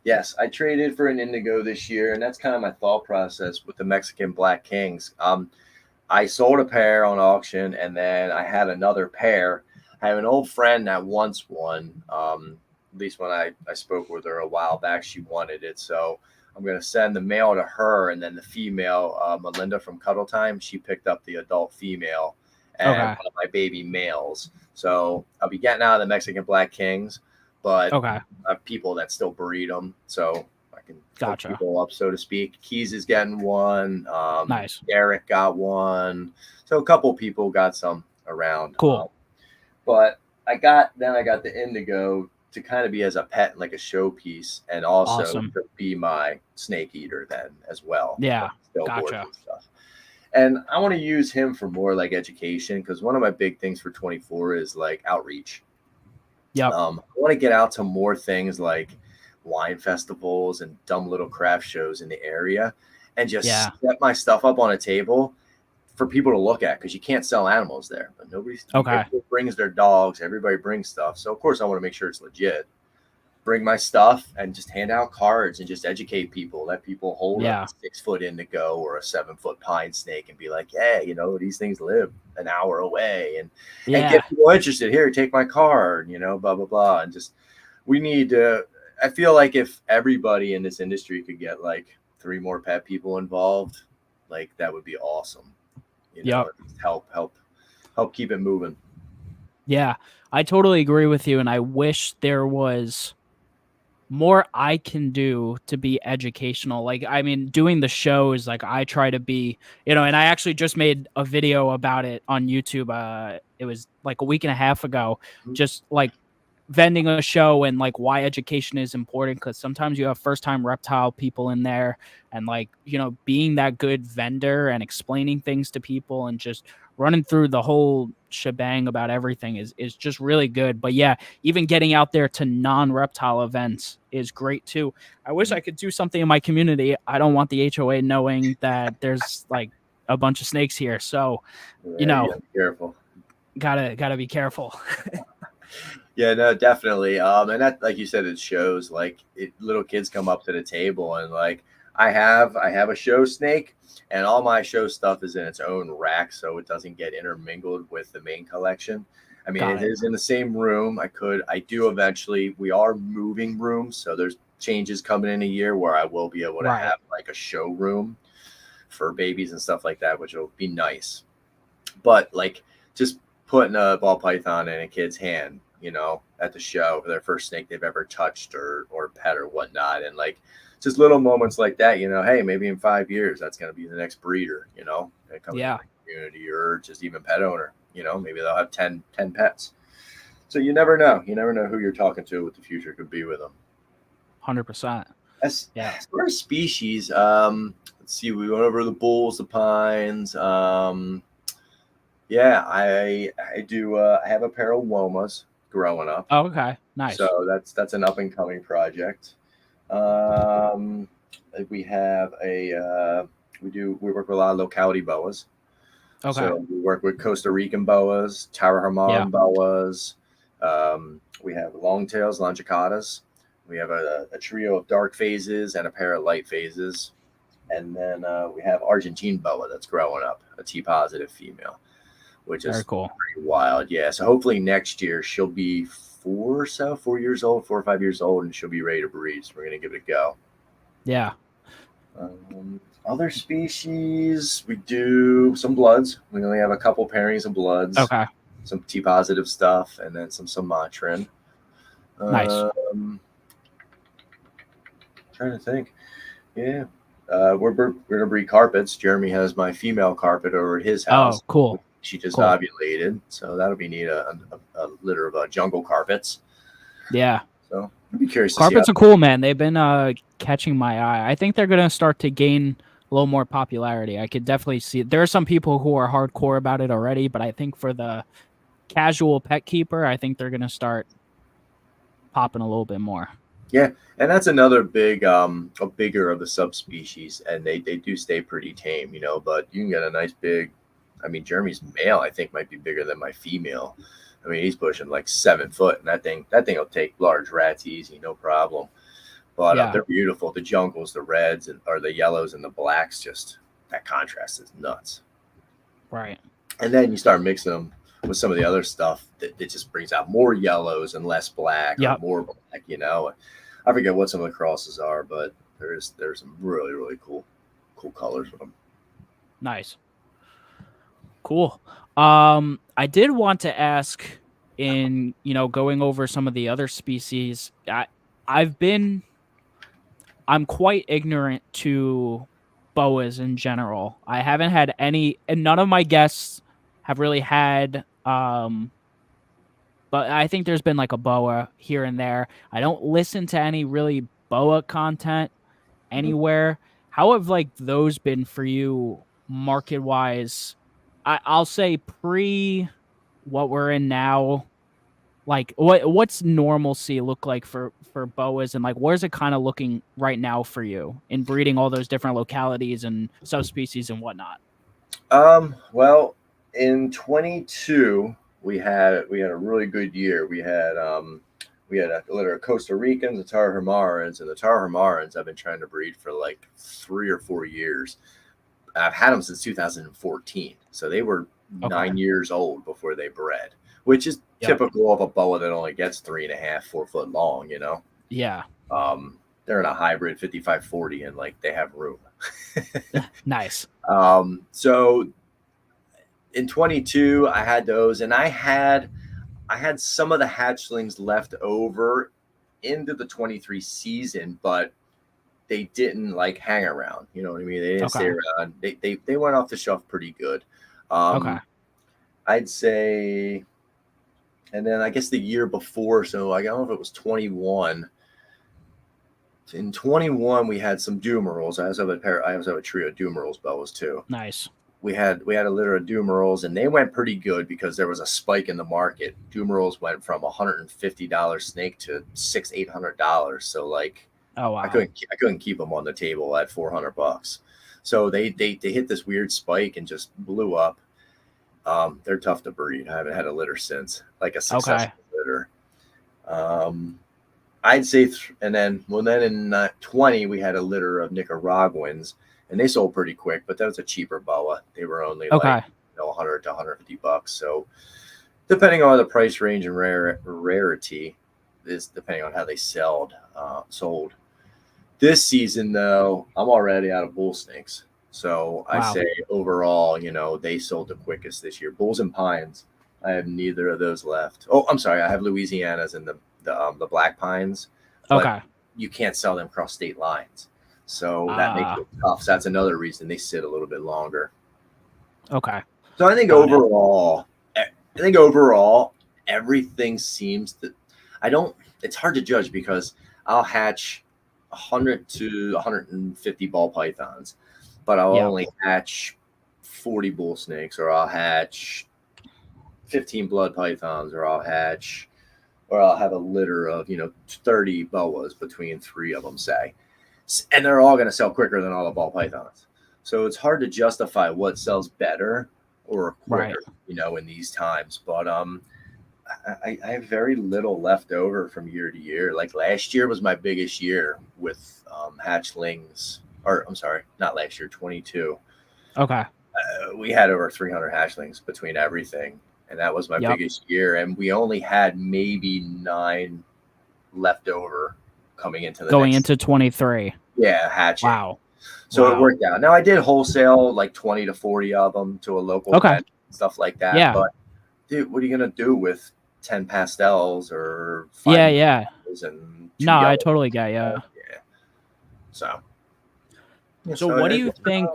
Yes, I traded for an indigo this year, and that's kind of my thought process with the Mexican Black Kings. I sold a pair on auction, and then I had another pair. I have an old friend that wants one. At least when I spoke with her a while back, she wanted it. So I'm going to send the male to her, and then the female, Melinda from Cuddle Time, she picked up the adult female and one of my baby males. So I'll be getting out of the Mexican Black Kings, but I have people that still breed them. So I can hook people up, so to speak. Keys is getting one. Nice. Derek got one. So a couple people got some around. Cool. But I got the indigo to kind of be as a pet, like a showpiece, and also to be my snake eater then as well. Yeah. Gotcha. And stuff. And I want to use him for more like education, because one of my big things for 24 is like outreach. Yeah. I want to get out to more things like wine festivals and dumb little craft shows in the area, and just set my stuff up on a table for people to look at, because you can't sell animals there. But nobody brings their dogs. Everybody brings stuff. So of course I want to make sure it's legit. Bring my stuff and just hand out cards and just educate people. Let people hold a 6-foot indigo or a 7-foot pine snake and be like, hey, you know, these things live an hour away, and get people interested. Here, take my card, you know, blah, blah, blah. And just, we need to, I feel like if everybody in this industry could get like 3 more pet people involved, like that would be awesome. You know, help keep it moving. Yeah, I totally agree with you. And I wish there was more I can do to be educational. Like, I mean, doing the shows, like I try to be, you know, and I actually just made a video about it on YouTube. It was like a week and a half ago, just like vending a show and like why education is important, because sometimes you have first time reptile people in there, and like, you know, being that good vendor and explaining things to people and just running through the whole shebang about everything is just really good. But yeah, even getting out there to non-reptile events is great too. I wish I could do something in my community. I don't want the HOA knowing that there's like a bunch of snakes here, so you know, gotta be careful. Gotta be careful. Yeah, no, definitely. And that, like you said, it shows. Like, little kids come up to the table and like, I have a show snake, and all my show stuff is in its own rack, so it doesn't get intermingled with the main collection. I mean, it is in the same room. I do eventually. We are moving rooms, so there's changes coming in a year where I will be able to have like a showroom for babies and stuff like that, which will be nice. But like, just putting a ball python in a kid's hand, you know, at the show for their first snake they've ever touched or pet or whatnot. And like, just little moments like that, you know, hey, maybe in 5 years, that's going to be the next breeder, you know, that comes from the community, or just even pet owner, you know, maybe they'll have 10 pets. So you never know who you're talking to, what the future could be with them. 100%. As far as species, let's see, we went over the bulls, the pines. Yeah, I do. I have a pair of womas growing up. Oh, okay, nice. So that's an up and coming project. We have we work with a lot of locality boas. Okay. So we work with Costa Rican boas, Tarahumara boas. We have longtails, longicatas. We have a trio of dark phases and a pair of light phases. And then we have Argentine boa that's growing up, a T-positive female, which is cool. Pretty wild. Yeah. So hopefully next year she'll be 4 or 5 years old, and she'll be ready to breed. So we're going to give it a go. Yeah. Other species, we do some bloods. We only have a couple pairings of bloods. Okay. Some T-positive stuff, and then some Sumatran. Nice. Trying to think. Yeah. we're gonna breed carpets. Jeremy has my female carpet over at his house. Oh, cool. She just ovulated, so that'll be neat. A litter of jungle carpets. Yeah. So I'd be curious. Carpets are cool, man. They've been catching my eye. I think they're gonna start to gain a little more popularity. I could definitely see it. There are some people who are hardcore about it already, but I think for the casual pet keeper, I think they're gonna start popping a little bit more. Yeah, and that's another bigger of the subspecies, and they do stay pretty tame, but you can get a nice big. I mean, Jeremy's male, I think, might be bigger than my female. I mean, he's pushing like 7 foot, and that thing will take large rats easy, no problem. But they're beautiful. The jungles, the reds, or the yellows and the blacks, just that contrast is nuts. Right. And then you start mixing them with some of the other stuff that just brings out more yellows and less black, or more black. I forget what some of the crosses are, but there's some really, really cool colors with them. Nice. Cool. I did want to ask, in going over some of the other species, I'm quite ignorant to boas in general. I haven't had any, and none of my guests have really had, but I think there's been like a boa here and there. I don't listen to any really boa content anywhere. How have like those been for you market wise? I'll say pre what we're in now. Like what's normalcy look like for boas, and like where's it kind of looking right now for you in breeding all those different localities and subspecies and whatnot? Well, in 22 we had a really good year. We had a litter of Costa Ricans, the Tarahumarians, and the Tarahumarians I've been trying to breed for like 3 or 4 years. I've had them since 2014, so they were 9 years old before they bred, which is typical of a boa that only gets 3.5, 4 foot long. Yeah. They're in a hybrid 5540, and like they have room. Nice. So in 22, I had those, and I had some of the hatchlings left over into the 23 season, but they didn't like hang around. You know what I mean? They didn't stay around. They went off the shelf pretty good. I'd say, and then I guess the year before, so I don't know if it was 21. In 21, we had some Dumerals. I also have a trio of Dumerals boas too. Nice. We had a litter of Dumerals, and they went pretty good because there was a spike in the market. Dumerals went from $150 snake to $600-800. So like, oh wow, I couldn't keep them on the table at $400. So they hit this weird spike and just blew up. They're tough to breed. I haven't had a litter since, like a successful litter. I'd say, and then in 20 we had a litter of Nicaraguans, and they sold pretty quick, but that was a cheaper boa. They were only like $100 to $150. So depending on the price range and rarity, is depending on how they sold. This season though, I'm already out of bull snakes. So I say overall, they sold the quickest this year. Bulls and pines, I have neither of those left. Oh, I'm sorry, I have Louisianas and the black pines. But you can't sell them across state lines. So that makes it tough. So that's another reason they sit a little bit longer. Okay. So I think overall, everything seems to. It's hard to judge because I'll hatch 100 to 150 ball pythons, but I'll only hatch 40 bull snakes, or I'll hatch 15 blood pythons, or I'll have a litter of 30 boas between 3 of them, say. And they're all going to sell quicker than all the ball pythons. So it's hard to justify what sells better or quicker, in these times. But I have very little left over from year to year. Like last year was my biggest year with hatchlings. Or I'm sorry, not last year, 22. Okay. We had over 300 hatchlings between everything. And that was my biggest year. And we only had maybe 9 left over coming into into 23. Yeah, hatching. Wow. So it worked out. Now I did wholesale like 20 to 40 of them to a local vet, stuff like that. Yeah. But dude, what are you gonna do with 10 pastels or 5 and no, I totally get yeah. So Yeah, So what do you think?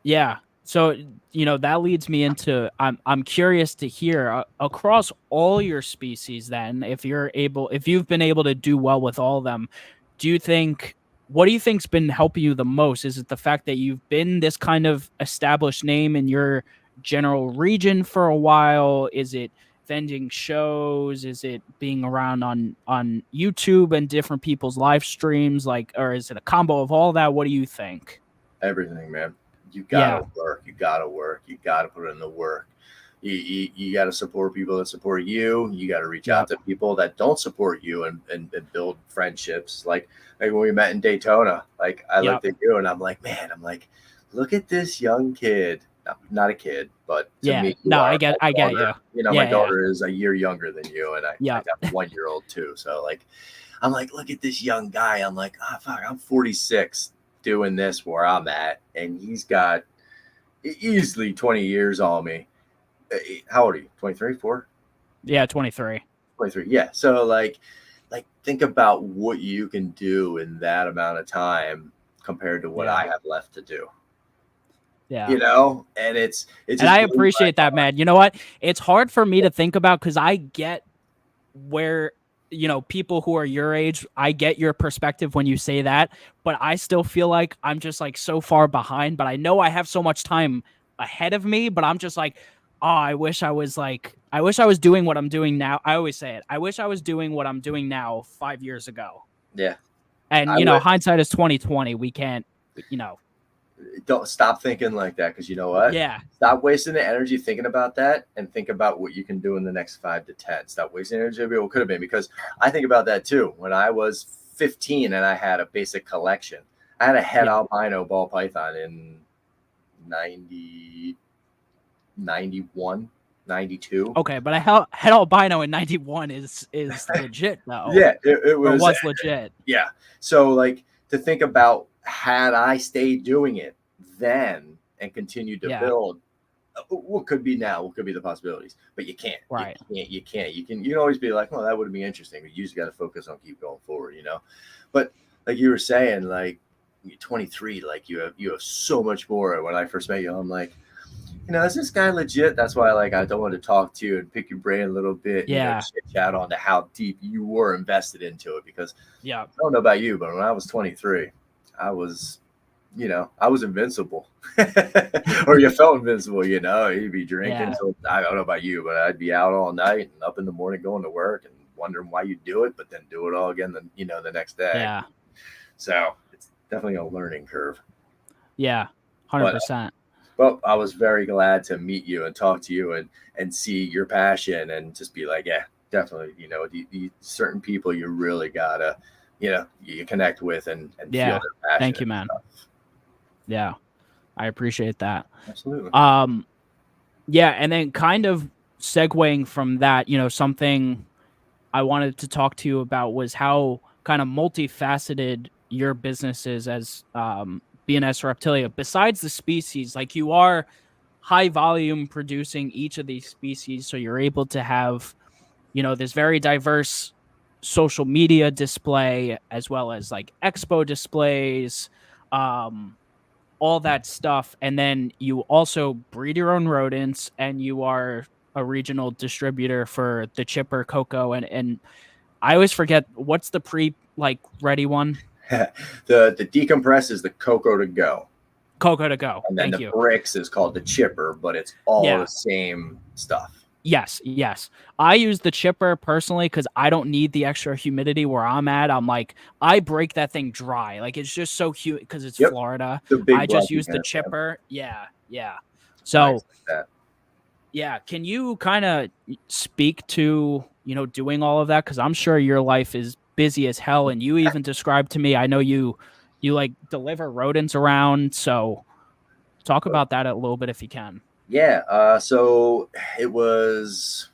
Yeah. So, that leads me into I'm curious to hear across all your species then, if you've been able to do well with all of them, what do you think's been helping you the most? Is it the fact that you've been this kind of established name in your general region for a while? Is it vending shows? Is it being around on YouTube and different people's live streams? Or is it a combo of all that? What do you think? Everything, man. You gotta work. You gotta work. You gotta put in the work. You gotta support people that support you. You gotta reach out to people that don't support you and build friendships. Like when we met in Daytona, like I looked at you and I'm like, look at this young kid. Not a kid, but to me, I get you. My daughter is a year younger than you, and I got a 1-year-old too. So like, I'm like, look at this young guy. I'm like, fuck, I'm 46. Doing this where I'm at, and he's got easily 20 years on me. How old are you? 23, 4? Yeah, 23. 23. Yeah. So like think about what you can do in that amount of time compared to what I have left to do. Yeah. And it's and I appreciate that, man. You know what? It's hard for me to think about because I get where people who are your age, I get your perspective when you say that, but I still feel like I'm just like so far behind, but I know I have so much time ahead of me, but I'm just like, I wish I was doing what I'm doing now. I always say it. I wish I was doing what I'm doing now 5 years ago. Yeah. And hindsight is 2020. We can't, Don't stop thinking like that, because you know what? Yeah. Stop wasting the energy thinking about that and think about what you can do in the next 5 to 10. Stop wasting energy on what could have been, because I think about that too. When I was 15 and I had a basic collection, I had a head albino ball python in 91, 92. Okay, but a head albino in 91 is legit though. Yeah, it was legit. Yeah. So like, to think about, had I stayed doing it then and continued to build, what could be now? What could be the possibilities? But you can't. Right. You can't. You can always be like, well, that would be interesting. But you just got to focus on keep going forward, But like you were saying, like you're 23, like you have so much more. When I first met you, I'm like, is this guy legit? That's why I don't want to talk to you and pick your brain a little bit. Chit chat on to how deep you were invested into it, because I don't know about you, but when I was 23, I was invincible. Or you felt invincible, you'd be drinking. So I don't know about you, but I'd be out all night and up in the morning going to work and wondering why you do it, but then do it all again the next day. Yeah. So it's definitely a learning curve. Yeah. 100%. Well, I was very glad to meet you and talk to you and see your passion and just be like, yeah, definitely, the certain people you really gotta, you connect with and feel their passion. Thank you, man. Yeah, I appreciate that. Absolutely. Yeah, and then kind of segueing from that, something I wanted to talk to you about was how kind of multifaceted your business is as B&S Reptilia. Besides the species, like you are high volume producing each of these species, so you're able to have, this very diverse social media display as well as like expo displays, all that stuff. And then you also breed your own rodents, and you are a regional distributor for the chipper cocoa. And I always forget, what's the ready one? The decompress is the cocoa to go. Cocoa to go. And then the bricks is called the chipper, but it's all the same stuff. Yes. I use the chipper personally because I don't need the extra humidity where I'm at. I'm like, I break that thing dry. Like, it's just so humid because it's Florida. I just use the chipper. Yeah. So, can you kind of speak to, doing all of that? Because I'm sure your life is busy as hell. And you even described to me, I know you like deliver rodents around. So talk about that a little bit if you can. Yeah. So it was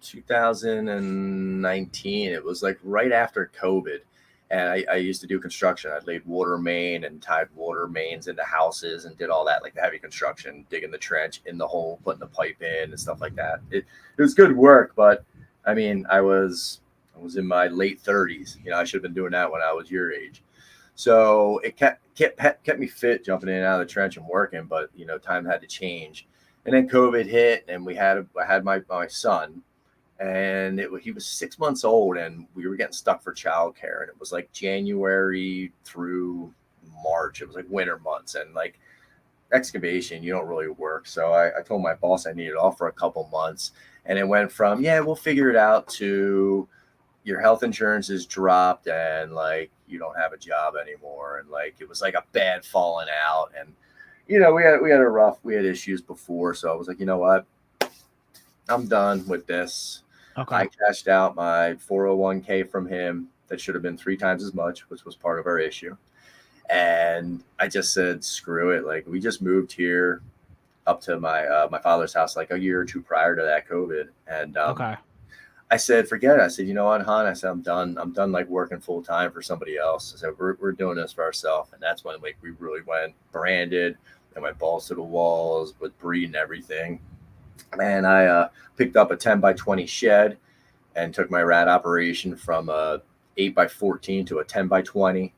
2019. It was like right after COVID. And I used to do construction. I laid water main and tied water mains into houses and did all that, like the heavy construction, digging the trench in the hole, putting the pipe in and stuff like that. It was good work, but I mean, I was in my late 30s. I should have been doing that when I was your age. So it kept me fit, jumping in and out of the trench and working. But time had to change, and then COVID hit, and I had my son, and he was 6 months old, and we were getting stuck for childcare, and it was like January through March. It was like winter months, and like excavation, you don't really work. So I told my boss I needed off for a couple months, and it went from we'll figure it out to your health insurance is dropped and like you don't have a job anymore, and like it was like a bad falling out, and we had issues before, so I was like, you know what, I'm done with this. Okay. I cashed out my 401k from him that should have been 3 times as much, which was part of our issue. And I just said, screw it. Like, we just moved here up to my father's house like a year or two prior to that COVID. And okay. I said, forget it. I said, you know what, hon? I said, I'm done. I'm done like working full time for somebody else. I said, we're doing this for ourselves. And that's when like we really went branded and went balls to the walls with breed and everything. And I picked up a 10 by 20 shed and took my rat operation from a 8 by 14 to a 10 by 20.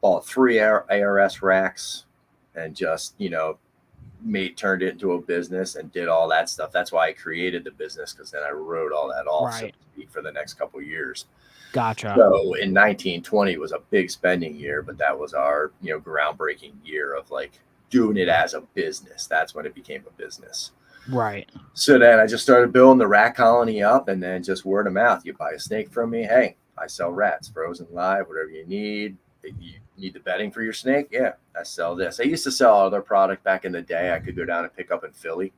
Bought 3 ARS racks and just, turned it into a business and did all that stuff. That's why I created the business, because then I wrote all that off so to speak, for the next couple of years. Gotcha. So in 1920 was a big spending year, but that was our, groundbreaking year of like doing it as a business. That's when it became a business. Right. So then I just started building the rat colony up, and then just word of mouth. You buy a snake from me. Hey, I sell rats, frozen, live, whatever you need. You need the bedding for your snake? Yeah, I sell this. I used to sell other product back in the day. I could go down and pick up in Philly,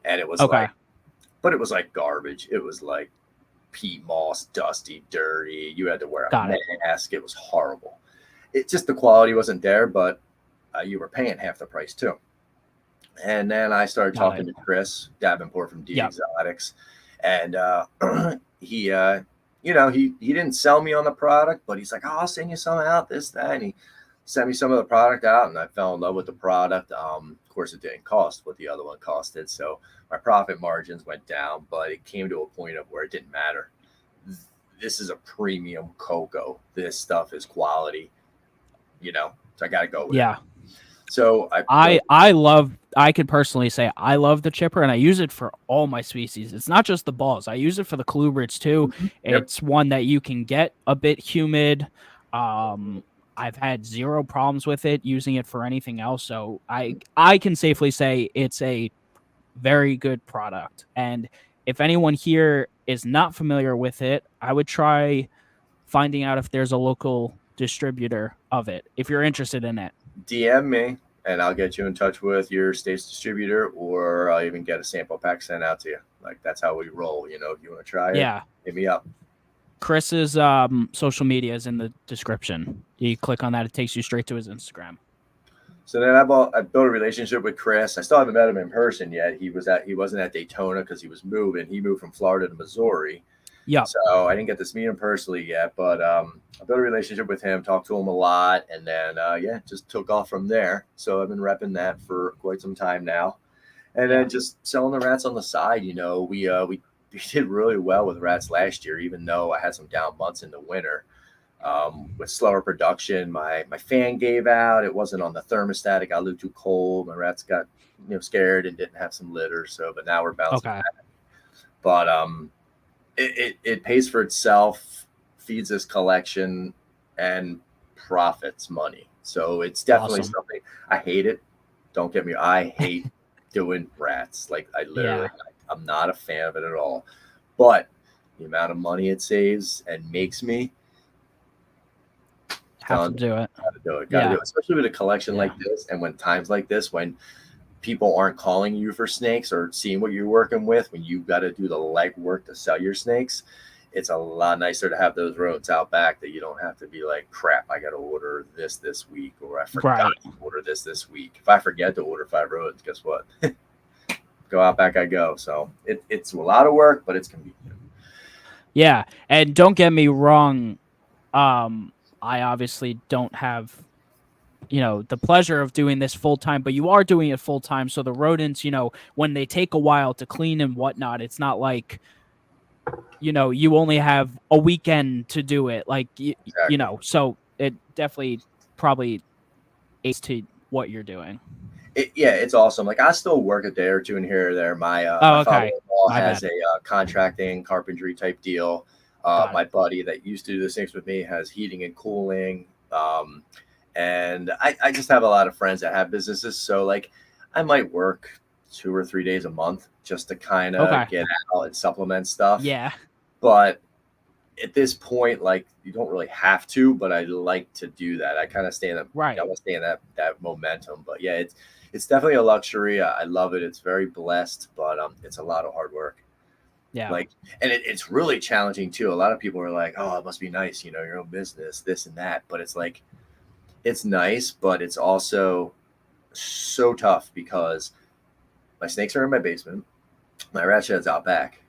and it was but it was like garbage. It was like peat moss, dusty, dirty. You had to wear a mask. It was horrible. It just, the quality wasn't there, but you were paying half the price too. And then I started talking to Chris Davenport from D Exotics, and he didn't sell me on the product, but he's like, oh, I'll send you some out, this, that. And he sent me some of the product out, and I fell in love with the product. Of course, it didn't cost what the other one costed, so my profit margins went down, but it came to a point of where it didn't matter. This is a premium cocoa. This stuff is quality, so I got to go with it. So I could personally say I love the chipper, and I use it for all my species. It's not just the balls. I use it for the colubrids too. Mm-hmm. It's one that you can get a bit humid. I've had 0 problems with it using it for anything else. So I can safely say it's a very good product. And if anyone here is not familiar with it, I would try finding out if there's a local distributor of it, if you're interested in it. DM me, and I'll get you in touch with your state's distributor, or I'll even get a sample pack sent out to you. Like, that's how we roll. If you want to try it, hit me up. Chris's social media is in the description. You click on that, it takes you straight to his Instagram. So then I built a relationship with Chris. I still haven't met him in person yet. He wasn't at Daytona because he was moving. He moved from Florida to Missouri. Yeah. So I didn't get to meet him personally yet, but I built a relationship with him, talked to him a lot, and then just took off from there. So I've been repping that for quite some time now, and then just selling the rats on the side. We did really well with rats last year, even though I had some down months in the winter. With slower production, my fan gave out. It wasn't on the thermostat. It got a little too cold. My rats got scared and didn't have some litter. So, but now we're bouncing back. But it pays for itself, feeds this collection, and profits money. So it's definitely something. I hate it. Don't get me. I hate doing rats. Like, I literally, I'm not a fan of it at all. But the amount of money it saves and makes me. Have to do it. Gotta do it. Gotta do it. Especially with a collection like this, and when times like this, when people aren't calling you for snakes or seeing what you're working with, when you've got to do the legwork to sell your snakes, it's a lot nicer to have those rodents out back that you don't have to be like, crap, I got to order this week, or I forgot to order this week. If I forget to order 5 rodents, guess what? Go out back I go. So it's a lot of work, but it's convenient. Yeah, and don't get me wrong. I obviously don't have, the pleasure of doing this full time, but you are doing it full time. So the rodents, when they take a while to clean and whatnot, it's not like, you only have a weekend to do it. Like, exactly. So it definitely probably aids to what you're doing. It's awesome. Like I still work a day or two in here or there. My Okay. father-in-law My has bad. a contracting carpentry type deal. My buddy that used to do the things with me has heating and cooling. And I just have a lot of friends that have businesses. So like I might work 2 or 3 days a month just to kind of get out and supplement stuff. Yeah. But at this point, like you don't really have to, but I like to do that. I kind of stay in that, Right. I want to stay in that momentum. But yeah, it's definitely a luxury. I love it. It's very blessed, but it's a lot of hard work. Yeah. Like, and it's really challenging too. A lot of people are like, "Oh, it must be nice, you know, your own business, this and that." But it's like, it's nice, but it's also so tough because my snakes are in my basement, my rat shed's out back.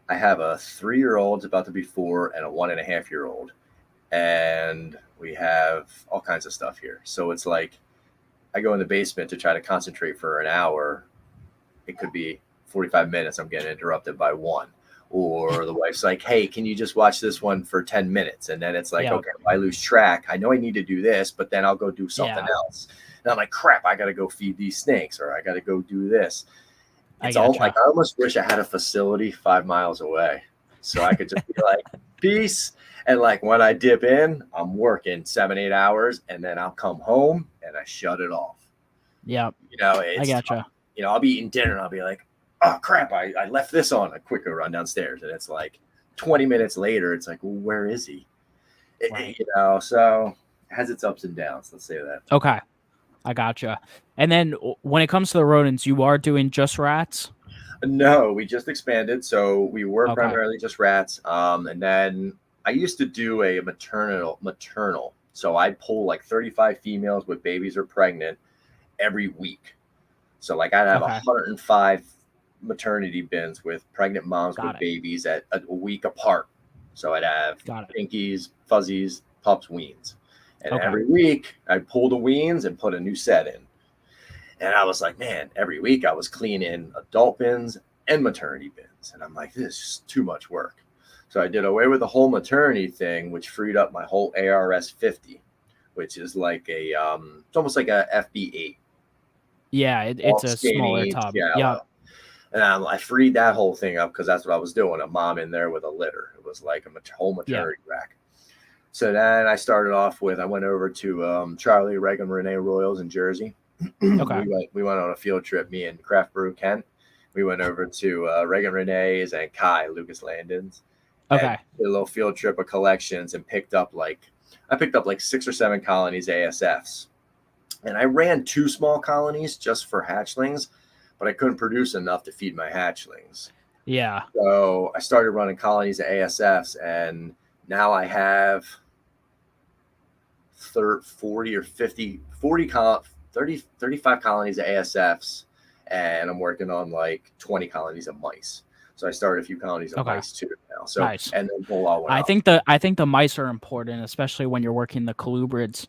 I have a 3-year-old about to be 4 and a 1.5-year-old, and we have all kinds of stuff here. So it's like I go in the basement to try to concentrate for an hour. It could be 45 minutes. I'm getting interrupted by one, or the wife's like, "Hey, can you just watch this one for 10 minutes?" And then it's like, okay, I lose track. I know I need to do this, but then I'll go do something else. And I'm like, crap, I got to go feed these snakes, or I got to go do this. It's all like, I almost wish I had a facility 5 miles away so I could just be like, peace. And like when I dip in, I'm working 7-8 hours, and then I'll come home and I shut it off. Yeah. You know, I gotcha. You know, I'll be eating dinner and I'll be like, oh crap, I left this on. A quick run downstairs, and it's like 20 minutes later, it's like, well, where is he? Right. You know, so it has its ups and downs. Let's say that. Okay. I gotcha. And then when it comes to the rodents, you are doing just rats? No, we just expanded. So we were primarily just rats. And then I used to do a maternal. So I'd pull like 35 females with babies or pregnant every week. So like I'd have 105 maternity bins with pregnant moms with babies at a week apart. So I'd have pinkies, fuzzies, pups, weans. And every week I'd pull the weans and put a new set in. And I was like, man, every week I was cleaning adult bins and maternity bins. And I'm like, this is too much work. So I did away with the whole maternity thing, which freed up my whole ARS 50, which is like it's almost like a FB8. Yeah, it's a smaller tub. Yeah. And I freed that whole thing up because that's what I was doing. A mom in there with a litter. It was like a whole maternity rack. So then I started off with, I went over to Charlie, Reagan, Renee Royals in Jersey. We went on a field trip, me and Craft Brew Kent. We went over to Reagan Renee's and Kai, Lucas Landon's. Did a little field trip of collections and picked up like 6 or 7 colonies ASFs. And I ran 2 small colonies just for hatchlings, but I couldn't produce enough to feed my hatchlings. Yeah. So I started running colonies of ASFs, and now I have 40 or 50, 35 colonies of ASFs, and I'm working on like 20 colonies of mice. So I started a few colonies of mice too now. So nice. And then pull out. I think the mice are important, especially when you're working the colubrids.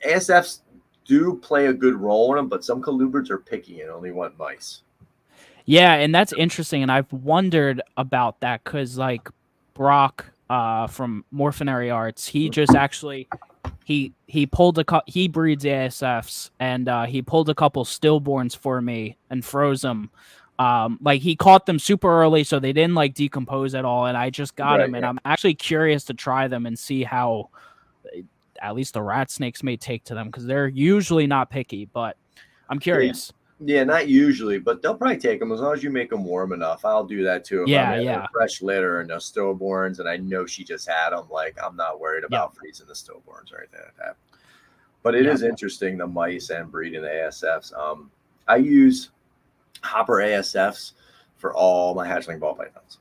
ASFs do play a good role in them, but some colubrids are picky and only want mice. Yeah, and that's interesting, and I've wondered about that because like Brock from Morphinary Arts, he just actually he pulled he breeds ASFs, and he pulled a couple stillborns for me and froze them. Like he caught them super early, so they didn't like decompose at all, and I just got them, and I'm actually curious to try them and see how at least the rat snakes may take to them, because they're usually not picky, but I'm curious. Yeah, not usually, but they'll probably take them as long as you make them warm enough. I'll do that too. If I'm in a fresh litter and those stillborns, and I know she just had them, like I'm not worried about freezing the stillborns or anything like that. But it is interesting, the mice and breeding the ASFs. I use hopper ASFs for all my hatchling ball pythons.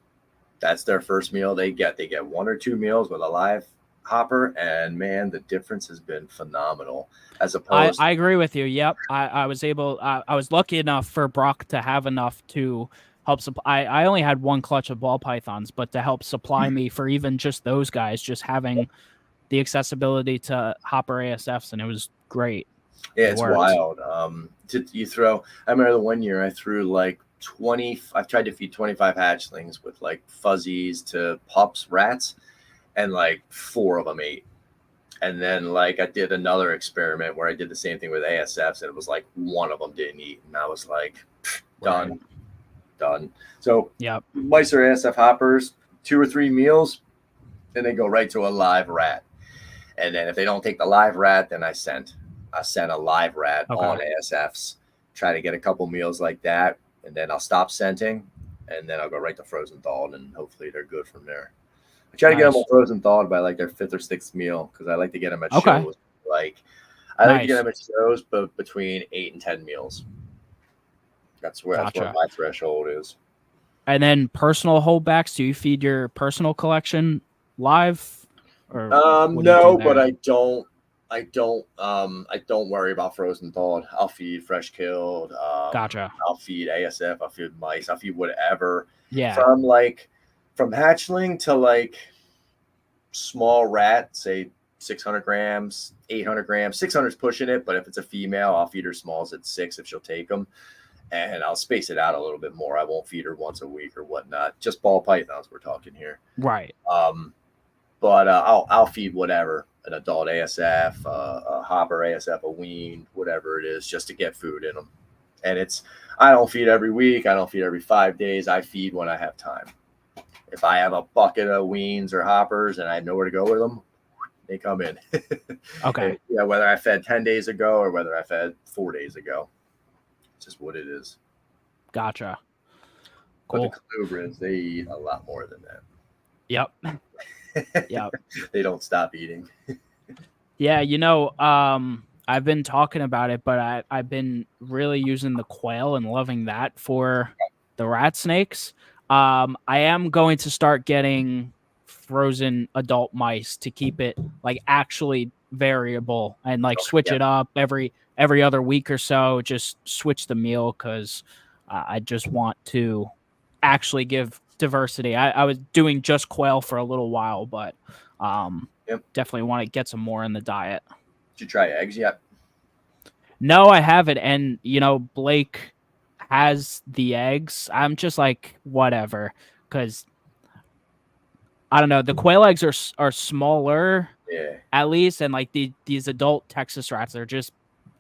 That's their first meal they get. They get 1 or 2 meals with a live hopper, and man, the difference has been phenomenal. As opposed, I agree with you. Yep, I was lucky enough for Brock to have enough to help supply. I only had 1 clutch of ball pythons, but to help supply me for even just those guys, just having the accessibility to hopper ASFs, and it was great. Yeah, it's wild. You throw. I remember the one year I threw like 20. I've tried to feed 25 hatchlings with like fuzzies to pups, rats, and like 4 of them ate. And then like I did another experiment where I did the same thing with ASFs, and it was like one of them didn't eat, and I was like, done. So mice or ASF hoppers, 2 or 3 meals, and they go right to a live rat. And then if they don't take the live rat, then I sent a live rat on ASFs, try to get a couple meals like that, and then I'll stop scenting, and then I'll go right to frozen thawed, and hopefully they're good from there. I try to get them all frozen thawed by like their 5th or 6th meal, because I like to get them at shows. Like I like to get them at shows, but between 8 and 10 meals. That's where my threshold is. And then personal holdbacks. Do you feed your personal collection live? Or no, but I don't worry about frozen thawed. I'll feed fresh killed. I'll feed ASF. I'll feed mice. I'll feed whatever. Yeah. From hatchling to like small rat, say 600 grams, 800 grams. 600 is pushing it, but if it's a female, I'll feed her smalls at 6 if she'll take them. And I'll space it out a little bit more. I won't feed her once a week or whatnot. Just ball pythons we're talking here. Right. But I'll feed whatever, an adult ASF, a hopper ASF, a wean, whatever it is, just to get food in them. And I don't feed every week. I don't feed every 5 days. I feed when I have time. If I have a bucket of weans or hoppers and I have nowhere to go with them, they come in. Okay. Yeah, whether I fed 10 days ago or whether I fed 4 days ago. It's just what it is. Gotcha. Cool. But the colubrids, they eat a lot more than that. Yep. Yep. They don't stop eating. Yeah, I've been talking about it, but I've been really using the quail and loving that for the rat snakes. I am going to start getting frozen adult mice to keep it like actually variable and like switch it up every other week or so. Just switch the meal because I just want to actually give diversity. I was doing just quail for a little while, but definitely want to get some more in the diet. Did you try eggs yet? No, I haven't. And Blake has the eggs. I'm just like whatever, because I don't know. The quail eggs are smaller, at least, and like these adult Texas rats are just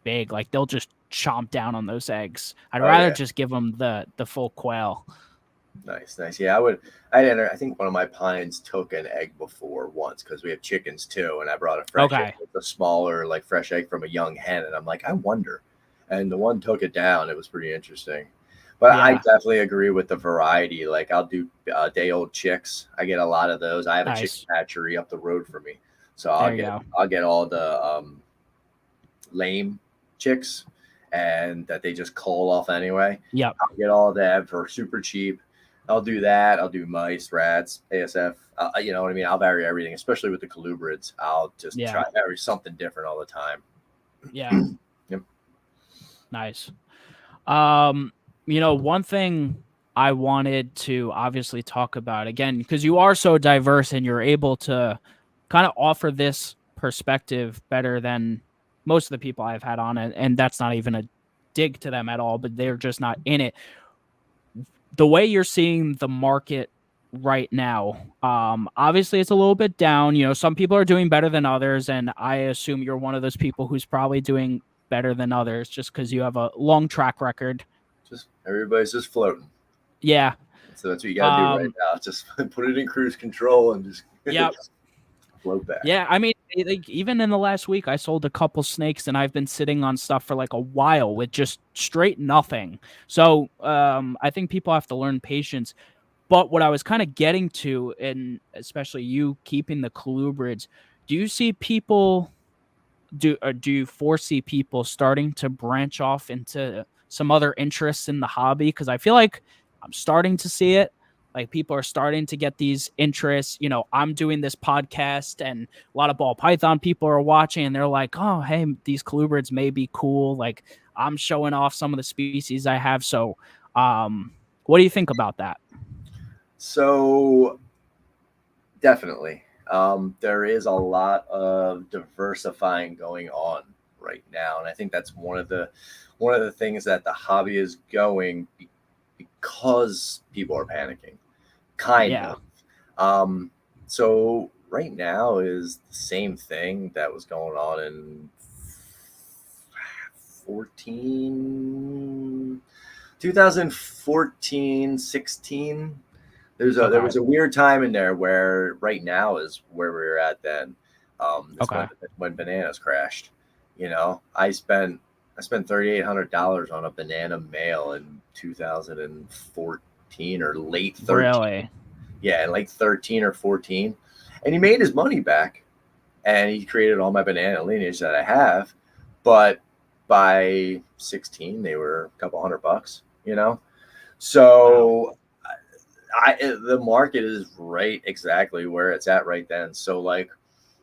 big. Like they'll just chomp down on those eggs. I'd rather just give them the full quail. Nice. Yeah, I think one of my pines took an egg before once because we have chickens too, and I brought a fresh egg with a smaller, like fresh egg from a young hen, and I'm like, I wonder. And the one took it down. It was pretty interesting. But I definitely agree with the variety. Like I'll do day-old chicks. I get a lot of those. I have a chicken hatchery up the road for me, so I'll get all the lame chicks, and that they just cull off anyway. Yep. I'll get all that for super cheap. I'll do that. I'll do mice, rats, ASF. You know what I mean? I'll vary everything, especially with the colubrids. I'll just try to vary something different all the time. Yeah. Yep. Nice. One thing I wanted to obviously talk about again, because you are so diverse and you're able to kind of offer this perspective better than most of the people I've had on it. And that's not even a dig to them at all, but they're just not in it. The way you're seeing the market right now, obviously it's a little bit down. Some people are doing better than others, and I assume you're one of those people who's probably doing better than others just because you have a long track record. Just everybody's just floating. Yeah. So that's what you got to do right now. Just put it in cruise control and just float back. Yeah, I mean, even in the last week, I sold a couple snakes, and I've been sitting on stuff for like a while with just straight nothing. So I think people have to learn patience. But what I was kind of getting to, and especially you keeping the colubrids, do you see people, do you foresee people starting to branch off into some other interests in the hobby? Because I feel like I'm starting to see it. Like people are starting to get these interests. I'm doing this podcast and a lot of ball python people are watching and they're like, oh, hey, these colubrids may be cool. Like I'm showing off some of the species I have. So what do you think about that? So definitely. There is a lot of diversifying going on right now. And I think that's one of the things that the hobby is going because people are panicking. Kind of. So right now is the same thing that was going on in 2014, 16. There was a weird time in there where right now is where we were at then. When bananas crashed. You know, I spent $3,800 on a banana male in 2014 or late 13. Really? Yeah, in like 13 or 14. And he made his money back and he created all my banana lineage that I have. But by 16, they were a couple $100, you know? So the market is right exactly where it's at right then. So like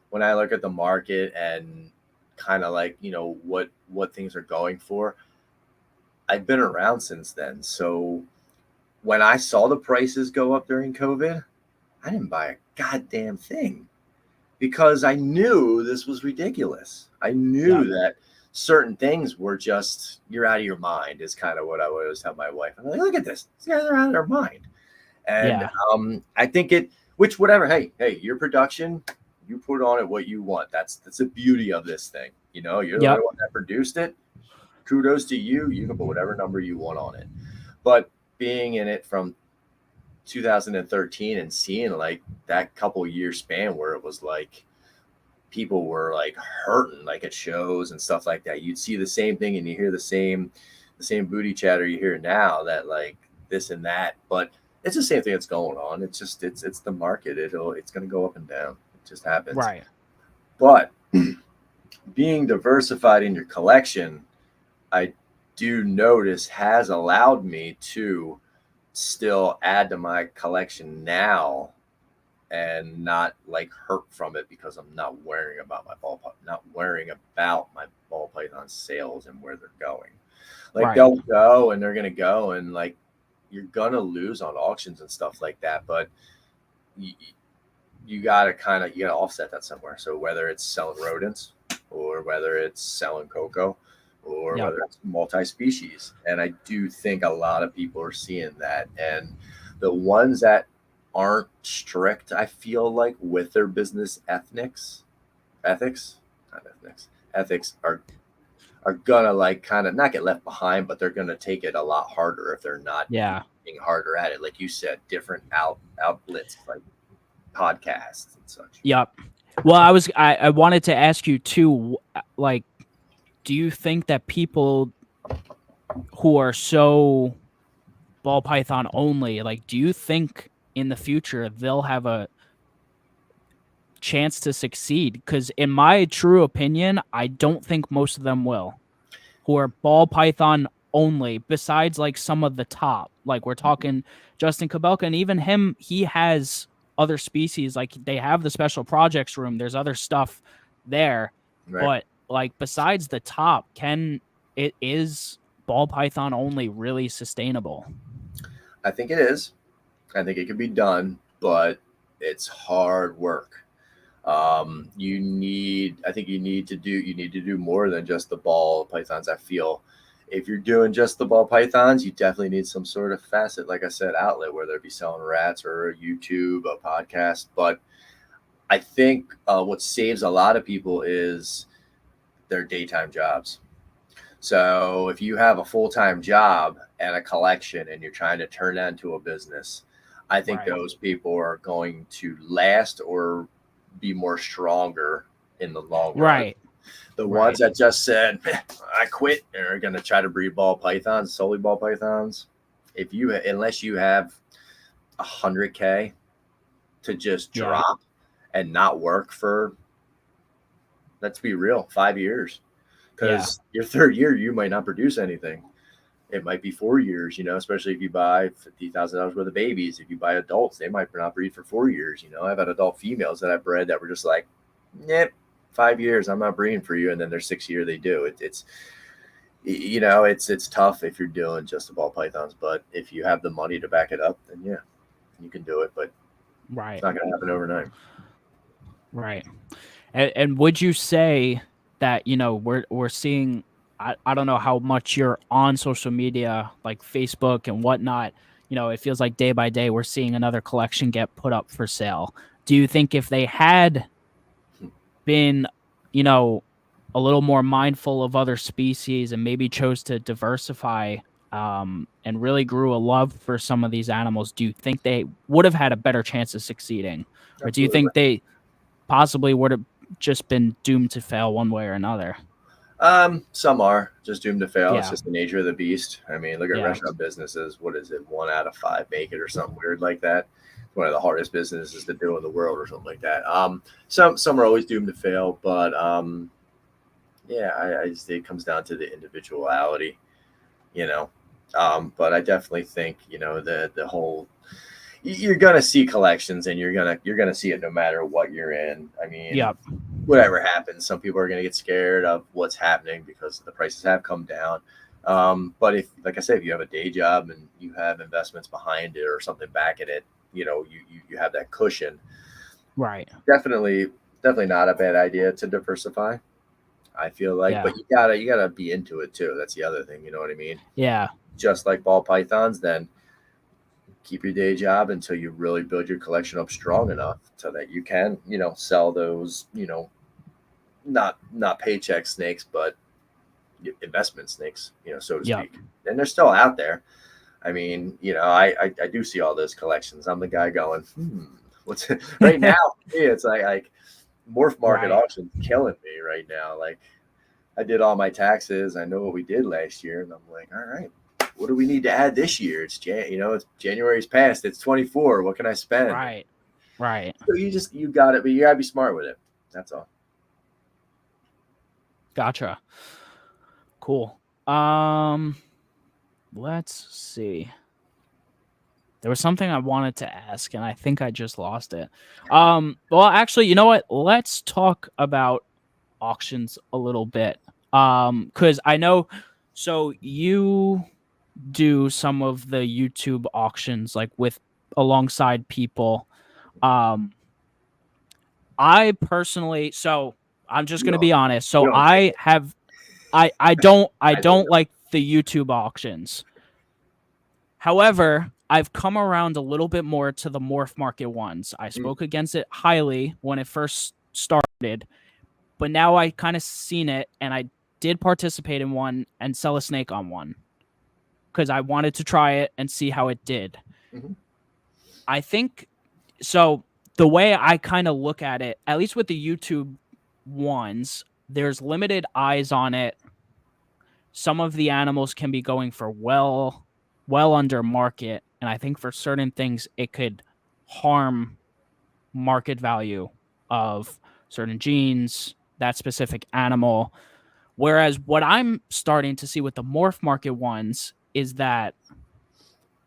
when I look at the market and kind of like, you know, what things are going for, I've been around since then. So when I saw the prices go up during COVID, I didn't buy a goddamn thing because I knew this was ridiculous. I knew that certain things were just, you're out of your mind is kind of what I always tell my wife. I'm like, look at this. These guys are out of their mind. And I think whatever, hey, your production, you put on it what you want. That's the beauty of this thing. You know, you're the one that produced it. Kudos to you. You can put whatever number you want on it. But being in it from 2013 and seeing like that couple year span where it was like people were like hurting like at shows and stuff like that, you'd see the same thing and you hear the same booty chatter you hear now that like this and that, but it's the same thing that's going on. It's just it's the market. It's going to go up and down. It just happens. Right. But being diversified in your collection, I do notice has allowed me to still add to my collection now and not like hurt from it because I'm not worrying about my ball python sales and where they're going. Like they'll go and they're going to go and like you're going to lose on auctions and stuff like that. But you got to offset that somewhere. So whether it's selling rodents or whether it's selling cocoa or whether it's multi-species. And I do think a lot of people are seeing that. And the ones that aren't strict, I feel like, with their business ethics are gonna like kind of not get left behind, but they're gonna take it a lot harder if they're not being harder at it. Like you said, different outlets like podcasts and such. Yep. Well, I wanted to ask you too, like, do you think that people who are so ball python only, like, do you think in the future they'll have a chance to succeed? Because in my true opinion, I don't think most of them will, who are ball python only, besides like some of the top, like we're talking Justin Kabelka, and even him, he has other species, like they have the special projects room, there's other stuff there, but like besides the top, is ball python only really sustainable? I think it is. I think it can be done, but it's hard work. You need to do more than just the ball pythons. I feel if you're doing just the ball pythons, you definitely need some sort of facet, like I said, outlet, whether it be selling rats or a YouTube, a podcast. But I think what saves a lot of people is their daytime jobs. So if you have a full-time job and a collection and you're trying to turn that into a business, I think those people are going to last or be more stronger in the long run. The ones that just said, I quit, and are going to try to breed ball pythons, solely ball pythons. Unless you have $100K to just drop and not work for, let's be real, 5 years. Because your third year, you might not produce anything. It might be 4 years, especially if you buy $50,000 worth of babies. If you buy adults, they might not breed for 4 years. I've had adult females that I've bred that were just like, 5 years, I'm not breeding for you. And then their 6th year, they do. It's tough if you're doing just the ball pythons. But if you have the money to back it up, then you can do it. But it's not going to happen overnight. Right. And would you say that, we're seeing, I don't know how much you're on social media, like Facebook and whatnot, it feels like day by day we're seeing another collection get put up for sale. do you think if they had been, you know, a little more mindful of other species and maybe chose to diversify and really grew a love for some of these animals, do you think they would have had a better chance of succeeding? Or do you think they possibly would have just been doomed to fail one way or another? Some are just doomed to fail. Yeah. It's just the nature of the beast. I mean, look at restaurant businesses. What is it? 1 out of 5 make it or something weird like that. It's one of the hardest businesses to do in the world or something like that. Some are always doomed to fail, but yeah, I just think it comes down to the individuality, you know. But I definitely think, you know, the whole, you're gonna see collections, and you're gonna see it no matter what you're in. I mean, whatever happens, some people are gonna get scared of what's happening because the prices have come down. But if, like I said, if you have a day job and you have investments behind it or something back in it, you know, you have that cushion. Right. Definitely not a bad idea to diversify, I feel like, but you gotta be into it too. That's the other thing, you know what I mean? Yeah. Just like ball pythons, then keep your day job until you really build your collection up strong enough so that you can, you know, sell those, you know, not paycheck snakes, but investment snakes, you know, so to speak. And they're still out there. I mean, you know, I do see all those collections. I'm the guy going, what's it? Right now? It's like morph market auction killing me right now. Like, I did all my taxes. I know what we did last year, and I'm like, all right, what do we need to add this year? It's it's January's past. It's 24. What can I spend? Right. So you got it, but you gotta be smart with it. That's all. Gotcha. Cool. Let's see. There was something I wanted to ask, and I think I just lost it. Well, actually, you know what? Let's talk about auctions a little bit. Because I know, so you do some of the YouTube auctions, like alongside people. I personally, so I'm just gonna be honest. So I don't like the YouTube auctions. However, I've come around a little bit more to the morph market ones. I spoke against it highly when it first started, but now I kind of seen it, and I did participate in one and sell a snake on one because I wanted to try it and see how it did. I think, so the way I kind of look at it, at least with the YouTube ones, there's limited eyes on it. Some of the animals can be going for well under market, and I think for certain things it could harm market value of certain genes, that specific animal. Whereas what I'm starting to see with the morph market ones is that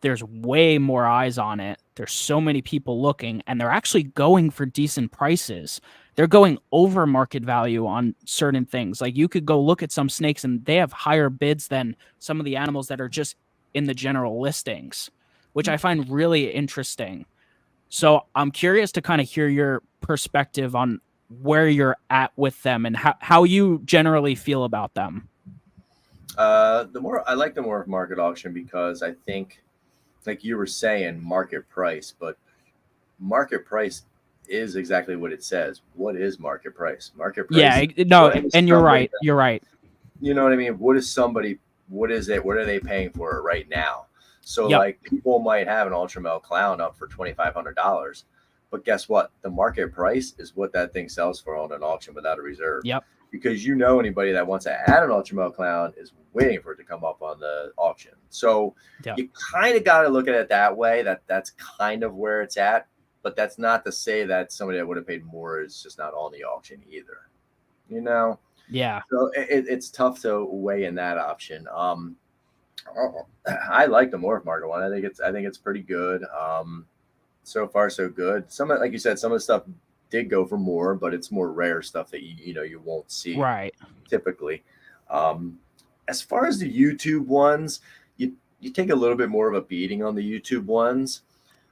there's way more eyes on it. There's so many people looking, and they're actually going for decent prices. They're going over market value on certain things. Like, you could go look at some snakes and they have higher bids than some of the animals that are just in the general listings, which I find really interesting. So I'm curious to kind of hear your perspective on where you're at with them and how you generally feel about them. I like the morph market auction because I think, like you were saying, market price, but market price is exactly what it says. What is market price? Market price. Yeah, no, and you're right. You're right. You know what I mean? What is it? What are they paying for it right now? So like, people might have an ultra male clown up for $2,500, but guess what? The market price is what that thing sells for on an auction without a reserve. Because anybody that wants to add an ultra male clown is waiting for it to come up on the auction. So you kind of got to look at it that way. That's kind of where it's at. But that's not to say that somebody that would have paid more is just not on the auction either. You know? Yeah. So it's tough to weigh in that option. I like the morph market one. I think it's pretty good. So far so good. Like you said, some of the stuff did go for more, but it's more rare stuff that you won't see typically. As far as the YouTube ones, you take a little bit more of a beating on the YouTube ones.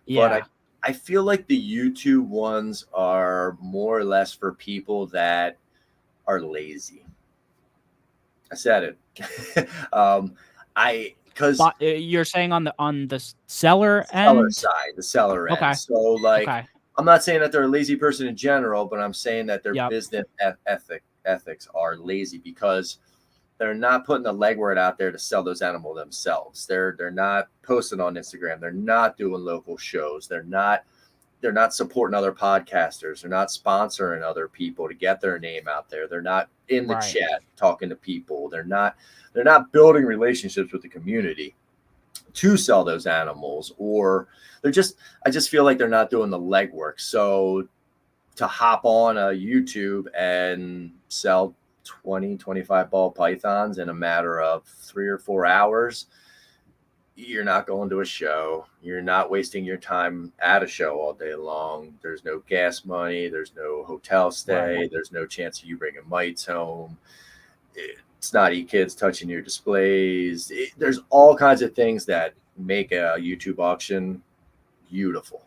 But I feel like the YouTube ones are more or less for people that are lazy. I said it. Because you're saying on the seller end? The seller end. So like, I'm not saying that they're a lazy person in general, but I'm saying that their Yep. business ethics are lazy because they're not putting the legwork out there to sell those animals themselves. They're not posting on Instagram. They're not doing local shows. They're not supporting other podcasters. They're not sponsoring other people to get their name out there. They're not in the chat talking to people. They're not building relationships with the community to sell those animals, or I just feel like they're not doing the legwork. So to hop on a YouTube and sell 20, 25 ball pythons in a matter of 3 or 4 hours, you're not going to a show. You're not wasting your time at a show all day long. There's no gas money. There's no hotel stay. There's no chance of you bringing mites home. Snotty kids touching your displays. There's all kinds of things that make a YouTube auction beautiful.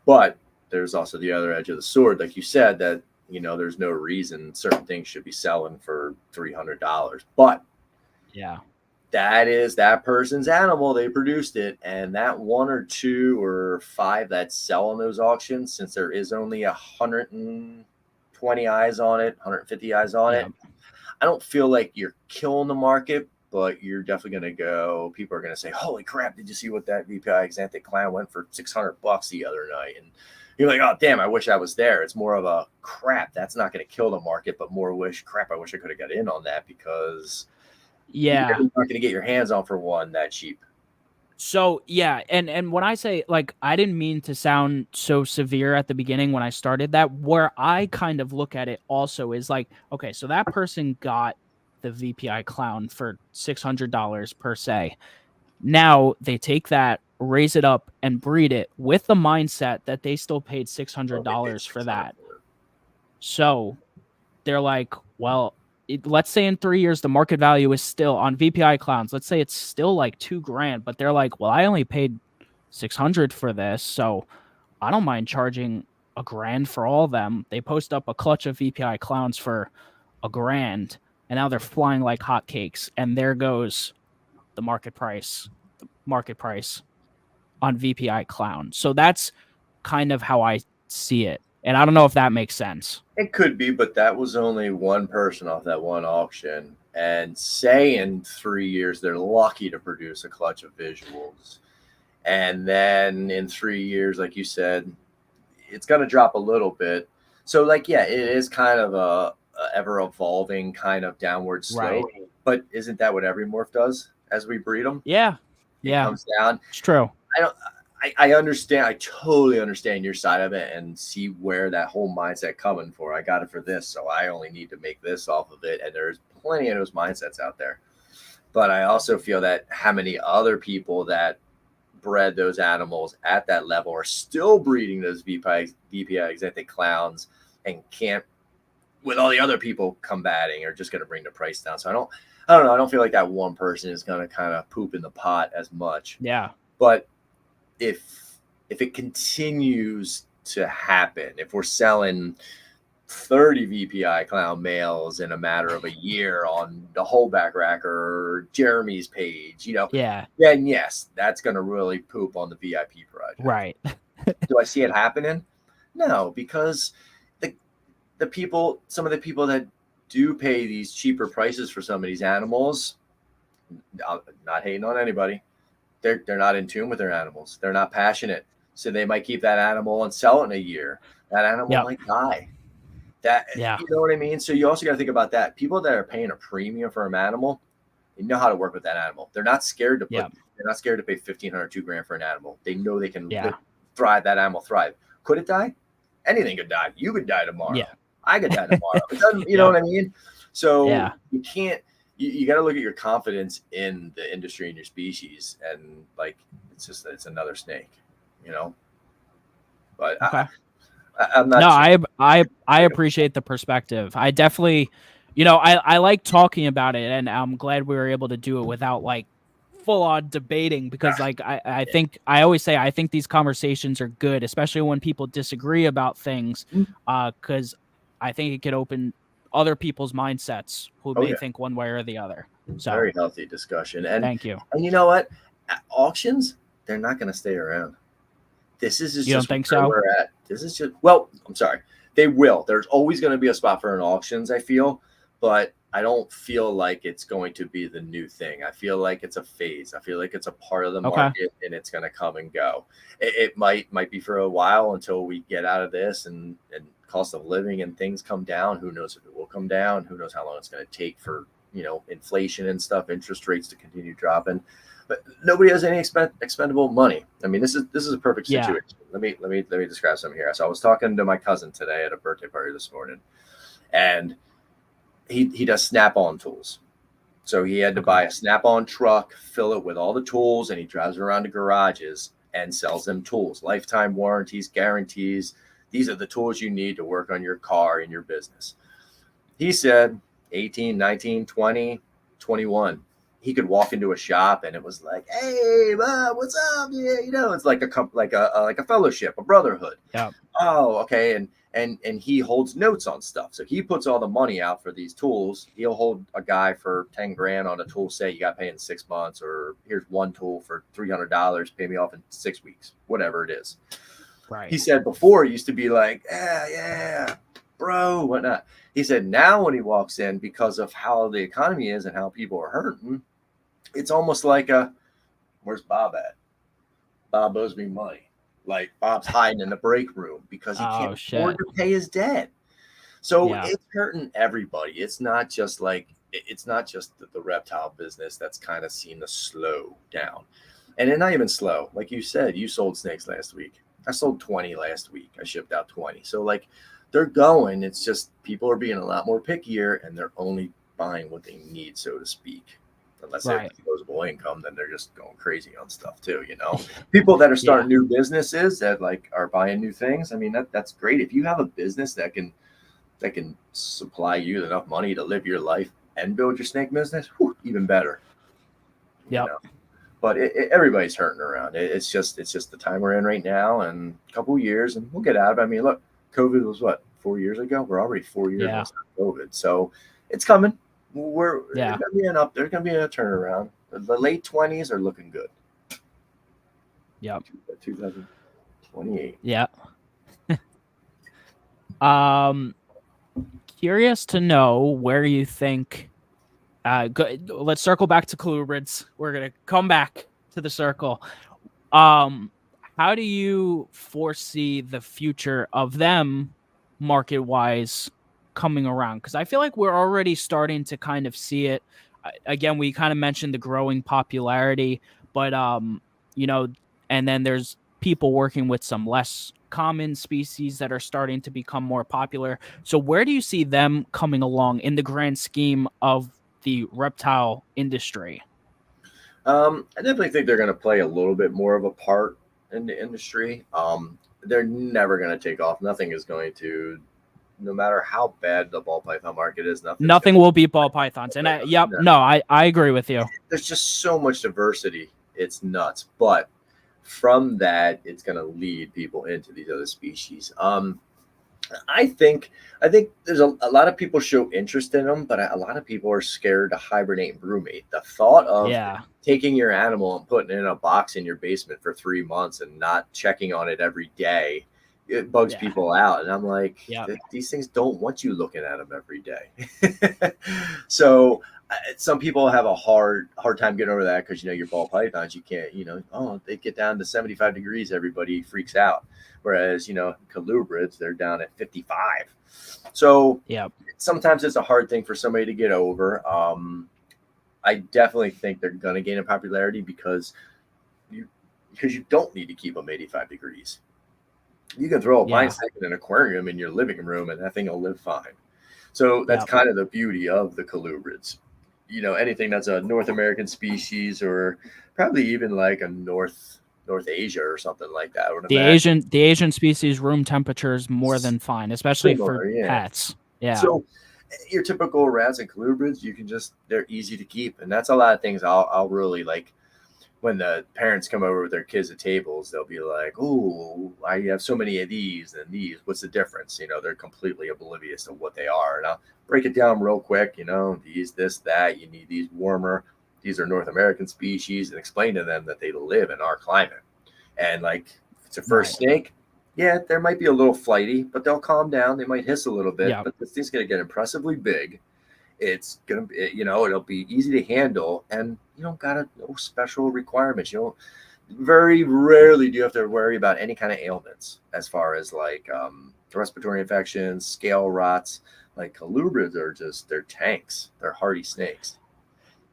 But there's also the other edge of the sword, like you said, that, you know, there's no reason certain things should be selling for $300. But yeah, that is that person's animal. They produced it. And that 1 or 2 or 5 that sell on those auctions, since there is only 120 eyes on it, 150 eyes on it, I don't feel like you're killing the market, but you're definitely going to go, people are going to say, holy crap, did you see what that VPI Xanthic clown went for $600 the other night? And you're like, oh, damn, I wish I was there. It's more of a crap. That's not going to kill the market, but more I wish I could have got in on that, because you're not going to get your hands on for one that cheap. So, yeah. And when I say, like, I didn't mean to sound so severe at the beginning when I started that. Where I kind of look at it also is like, okay, so that person got the VPI clown for $600 per se. Now they take that, raise it up, and breed it with the mindset that they still paid $600 for that. So they're like, well, let's say in 3 years the market value is still on VPI clowns. Let's say it's still like $2,000, but they're like, well, I only paid $600 for this, so I don't mind charging $1,000 for all of them. They post up a clutch of VPI clowns for $1,000, and now they're flying like hotcakes. And there goes the market price on VPI clown. So that's kind of how I see it. And I don't know if that makes sense. It could be, but that was only one person off that one auction. And say in 3 years, they're lucky to produce a clutch of visuals. And then in 3 years, like you said, it's going to drop a little bit. So, like, yeah, it is kind of a ever evolving kind of downward slope. Right. But isn't that what every morph does as we breed them? Yeah. It comes down. It's true. I understand. I totally understand your side of it and see where that whole mindset coming for. I got it for this, so I only need to make this off of it. And there's plenty of those mindsets out there. But I also feel that how many other people that bred those animals at that level are still breeding those VPI Xanthic clowns and can't, with all the other people combating, are just going to bring the price down. So I don't know. I don't feel like that one person is going to kind of poop in the pot as much. Yeah. But if it continues to happen, if we're selling 30 VPI clown males in a matter of a year on the Holdback Rack or Jeremy's page, then yes, that's going to really poop on the VIP project. Right. Do I see it happening? No, because some of the people that do pay these cheaper prices for some of these animals, not hating on anybody, they're not in tune with their animals. They're not passionate. So they might keep that animal and sell it in a year. That animal might die. You know what I mean? So you also got to think about that. People that are paying a premium for an animal, they know how to work with that animal. They're not scared to pay $1,500, $2,000 for an animal. They know they can thrive. That animal thrive. Could it die? Anything could die. You could die tomorrow. Yeah. I could die tomorrow. It doesn't, you know what I mean? So you can't. You got to look at your confidence in the industry and your species, and like it's another snake, But I'm not. No, I appreciate the perspective. I definitely, I like talking about it, and I'm glad we were able to do it without like full on debating, because like I think I always say I think these conversations are good, especially when people disagree about things, because I think it could open other people's mindsets who may think one way or the other. So very healthy discussion. And thank you. And you know what? At auctions, they're not going to stay around. this is just You don't think where so? we're at. This is just, well, I'm sorry. They will. There's always going to be a spot for an auctions, I feel, but I don't feel like it's going to be the new thing. I feel like it's a phase. I feel like it's a part of the market, and it's going to come and go. It might be for a while until we get out of this and cost of living and things come down. Who knows if it will come down? Who knows how long it's going to take for, inflation and stuff, interest rates to continue dropping. But nobody has any expendable money. I mean, this is a perfect situation. Let me describe something here. So I was talking to my cousin today at a birthday party this morning, and he does Snap-on tools. So he had to buy a Snap-on truck, fill it with all the tools, and he drives around to garages and sells them tools, lifetime warranties, guarantees. These are the tools you need to work on your car and your business. He said 18, 19, 20, 21. He could walk into a shop and it was like, "Hey, what's up? Yeah, it's like a fellowship, a brotherhood." Yeah. Oh, okay. And he holds notes on stuff. So he puts all the money out for these tools. He'll hold a guy for 10 grand on a tool. Say you got to pay in 6 months, or here's one tool for $300. Pay me off in 6 weeks, whatever it is. Right. He said before it used to be like, yeah, bro, whatnot. He said now when he walks in, because of how the economy is and how people are hurting, it's almost like where's Bob at? Bob owes me money. Like Bob's hiding in the break room because he can't afford to pay his debt. So it's hurting everybody. It's not just the reptile business that's kind of seen to slow down. And it's not even slow. Like you said, you sold snakes last week. I sold 20 last week. I shipped out 20. So like they're going. It's just people are being a lot more pickier, and they're only buying what they need, so to speak. Unless they have disposable income, then they're just going crazy on stuff too, People that are starting new businesses that like are buying new things. I mean, that's great. If you have a business that can supply you enough money to live your life and build your snake business, even better. Yeah. But everybody's hurting around. It's just the time we're in right now, and a couple of years, and we'll get out of it. I mean, look, COVID was what, 4 years ago? We're already 4 years into COVID, so it's coming. There's gonna be a turnaround. The late 20s are looking good. Yep. 2028. Yeah. Curious to know where you think. Let's circle back to colubrids. We're gonna come back to the circle. How do you foresee the future of them market-wise coming around? Because I feel like we're already starting to kind of see it. Again, we kind of mentioned the growing popularity, but and then there's people working with some less common species that are starting to become more popular. So where do you see them coming along in the grand scheme of the reptile industry? I definitely think they're going to play a little bit more of a part in the industry. They're never going to take off. Nothing is going to, no matter how bad the ball python market is, nothing will beat ball pythons. And I agree with you. There's just so much diversity. It's nuts. But from that, it's going to lead people into these other species. I think there's a lot of people show interest in them, but a lot of people are scared to hibernate and brumate. The thought of taking your animal and putting it in a box in your basement for 3 months and not checking on it every day, it bugs people out. And I'm like, these things don't want you looking at them every day. So some people have a hard time getting over that because, your ball pythons, you can't, they get down to 75 degrees, everybody freaks out. Whereas, colubrids, they're down at 55. So sometimes it's a hard thing for somebody to get over. I definitely think they're going to gain in popularity because you don't need to keep them 85 degrees. You can throw a pine snake in an aquarium in your living room and that thing will live fine. So that's kind of the beauty of the colubrids. Anything that's a North American species, or probably even like a North Asia or something like that. The Asian species room temperature is more than fine, especially for pets. Yeah. So your typical rats and colubrids, they're easy to keep, and that's a lot of things I'll really like. When the parents come over with their kids at tables, they'll be like, "Oh, I have so many of these and these. What's the difference?" They're completely oblivious to what they are. And I'll break it down real quick. These, this, that. You need these warmer. These are North American species, and explain to them that they live in our climate. And like it's a first snake, yeah, there might be a little flighty, but they'll calm down. They might hiss a little bit, but this thing's going to get impressively big. It's going to be, it'll be easy to handle, and you don't got no special requirements. You don't, very rarely do you have to worry about any kind of ailments as far as like respiratory infections, scale rots. Like colubrids are they're tanks. They're hardy snakes.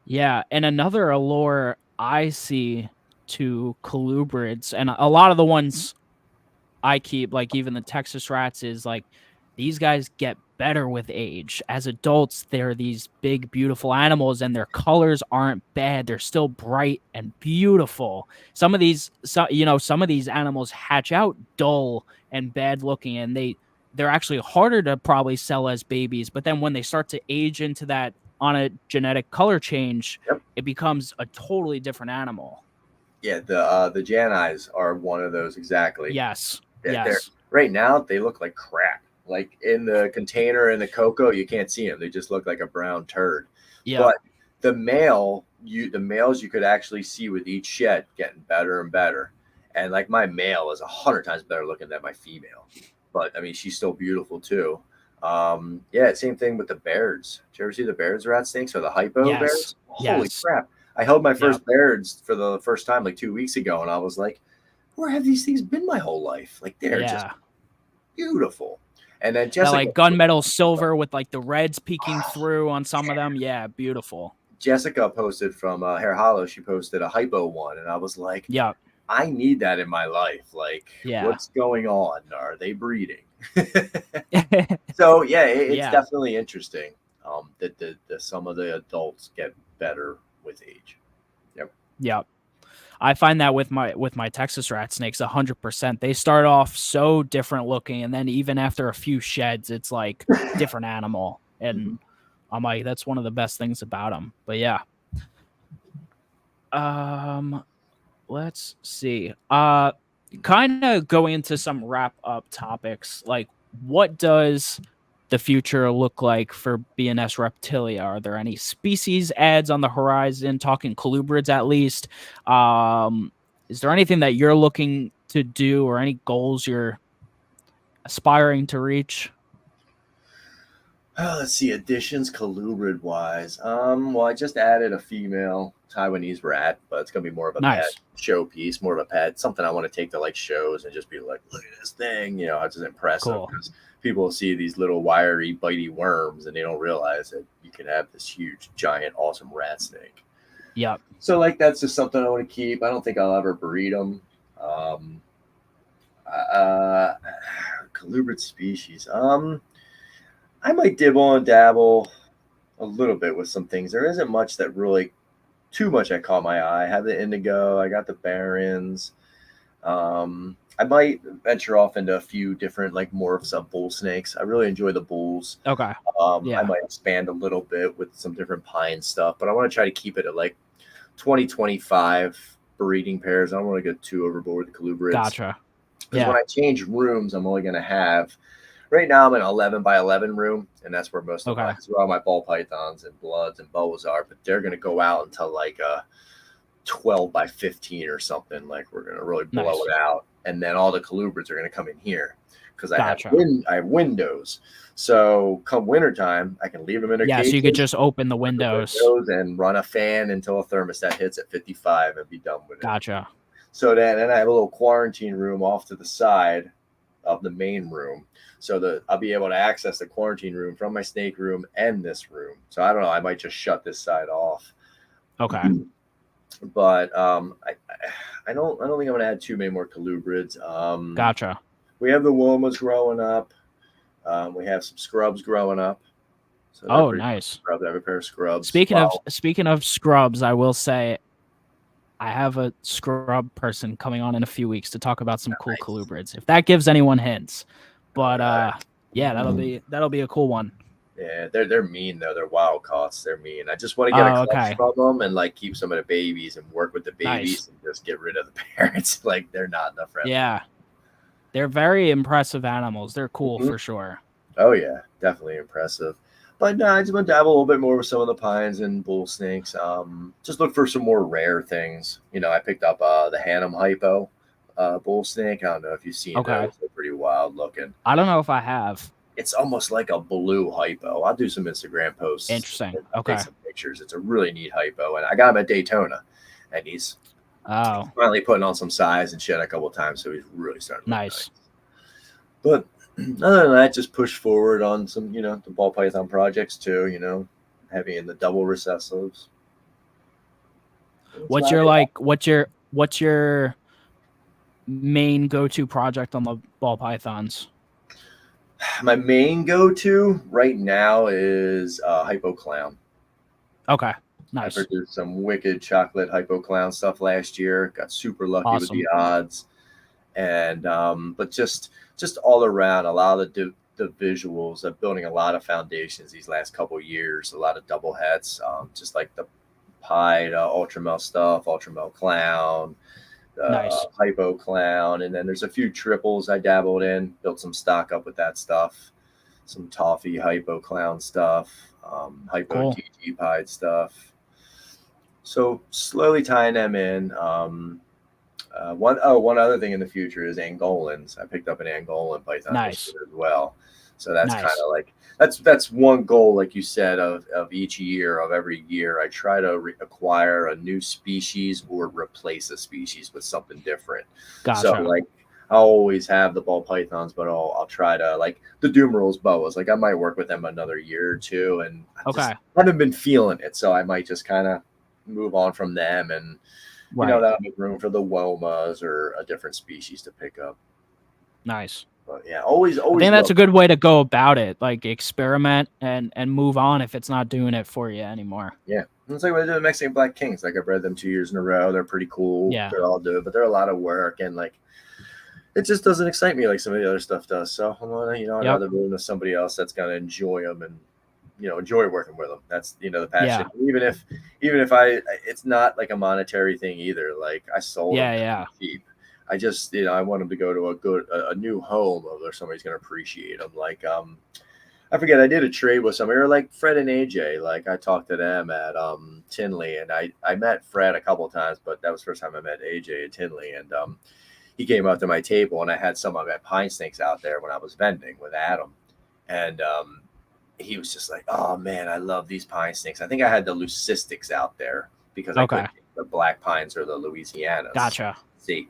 Yeah, and another allure I see to colubrids, and a lot of the ones I keep, like even the Texas rats, is like these guys get better with age. As adults, they're these big, beautiful animals, and their colors aren't bad. They're still bright and beautiful. Some of these animals hatch out dull and bad looking, and they're actually harder to probably sell as babies. But then when they start to age into that on a genetic color change, it becomes a totally different animal. Yeah, the Janies are one of those exactly. Yes. Right now, they look like crap. Like in the container in the cocoa, you can't see them. They just look like a brown turd. Yeah. But the males you could actually see with each shed getting better and better. And like my male is 100 times better looking than my female. But I mean, she's still beautiful too. Same thing with the bears. Did you ever see the bears rat snakes or the hypo bears? Holy crap. I held my first bears for the first time like 2 weeks ago, and I was like, where have these things been my whole life? Like they're just beautiful. And then Jessica, like gunmetal silver with like the reds peeking through on some of them. Yeah, beautiful. Jessica posted from Hair Hollow. She posted a hypo one, and I was like, I need that in my life. Like, what's going on? Are they breeding? So it's definitely interesting that some of the adults get better with age. Yep. I find that with my Texas rat snakes 100%. They start off so different looking, and then even after a few sheds, it's like different animal. And I'm like, that's one of the best things about them. But yeah. Let's see. Kind of going into some wrap up topics. Like, what does the future look like for B&S Reptilia? Are there any species ads on the horizon? Talking colubrids at least. Is there anything that you're looking to do, or any goals you're aspiring to reach? Let's see, additions colubrid wise. Well, I just added a female Taiwanese rat, but it's gonna be more of a pet showpiece, more of a pet, something I want to take to like shows and just be like, look at this thing, it's just impressive because people see these little wiry, bitey worms and they don't realize that you can have this huge, giant, awesome rat snake. Yep. So like that's just something I want to keep. I don't think I'll ever breed them. Colubrid species. I might dibble and dabble a little bit with some things. There isn't much that really too much that caught my eye. I have the Indigo. I got the Barons. I might venture off into a few different like morphs of bull snakes. I really enjoy the bulls. Okay. I might expand a little bit with some different pine stuff, but I want to try to keep it at like 20-25 breeding pairs. I don't want to get too overboard with the colubrids. Gotcha. Because when I change rooms, I'm only going to have. Right now, I'm in an 11 by 11 room, and that's where most of that's where all my ball pythons and bloods and boas are. But they're going to go out until like a 12 by 15 or something. Like we're going to really blow it out, and then all the colubrids are going to come in here because I have windows. So come wintertime, I can leave them in a cage. So you could just open the windows and run a fan until a thermostat hits at 55 and be done with it. Gotcha. So then I have a little quarantine room off to the side of the main room. So I'll be able to access the quarantine room from my snake room and this room. So I don't know. I might just shut this side off. Okay. But I don't think I'm going to add too many more colubrids. Gotcha. We have the womas growing up. We have some scrubs growing up. So nice. I have a pair of scrubs. Speaking of scrubs, I will say I have a scrub person coming on in a few weeks to talk about some cool colubrids. If that gives anyone hints. But that'll be a cool one. Yeah, they're mean though. They're wild caughts. They're mean. I just want to get a clutch from them and like keep some of the babies and work with the babies and just get rid of the parents. Like they're not enough friends. Yeah, they're very impressive animals. They're cool for sure. Oh yeah, definitely impressive. But no, I just want to dabble a little bit more with some of the pines and bull snakes. Just look for some more rare things. I picked up the Hannum hypo. bull snake. I don't know if you've seen Okay. those. They're pretty wild looking. I don't know if I have. It's almost like a blue hypo. I'll do some Instagram posts. Interesting. I'll Okay. take some pictures. It's a really neat hypo, and I got him at Daytona, and he's finally putting on some size and shed a couple of times, so he's really starting to look nice. But other than that, just push forward on some, the ball python projects too. Heavy in the double recessives. What's your main go-to project on the ball pythons? My main go-to right now is Hypo Clown. Okay, nice. I produced some wicked chocolate Hypo Clown stuff last year. Got super lucky with the odds, and but just all around, a lot of the visuals of building a lot of foundations these last couple of years. A lot of double hets, just like the pied Ultramel stuff, Ultramel Clown. Nice. Hypo Clown, and then there's a few triples I dabbled in, built some stock up with that stuff, some toffee Hypo Clown stuff, Hypo TG pied stuff. So slowly tying them in. One other thing in the future is Angolans. I picked up an Angolan python as well. So that's kind of like that's one goal, like you said, of each year, of every year. I try to acquire a new species or replace a species with something different. Gotcha. So like I always have the ball pythons, but I'll try to, like the Dumerals boas. Like I might work with them another year or two, and I haven't been feeling it, so I might just kind of move on from them, and that'll make room for the Womas or a different species to pick up. Nice. But yeah, always. I think that's a good way to go about it. Like experiment and move on if it's not doing it for you anymore. Yeah, it's like what I do with Mexican Black Kings. Like I've bred them 2 years in a row. They're pretty cool. Yeah, they're all good, but they're a lot of work, and like it just doesn't excite me like some of the other stuff does. So I'm gonna, I'd rather move to somebody else that's gonna enjoy them and enjoy working with them. That's the passion. Yeah. Even if it's not like a monetary thing either. Like I sold them cheap. I just, I want them to go to a new home where somebody's going to appreciate them. Like, I forget, I did a trade with somebody, or like Fred and AJ. Like I talked to them at Tinley, and I met Fred a couple of times, but that was the first time I met AJ at Tinley. And he came up to my table, and I had some of my pine snakes out there when I was vending with Adam. And he was just like, oh man, I love these pine snakes. I think I had the leucistics out there because I couldn't get the black pines or the Louisianas. Gotcha. See.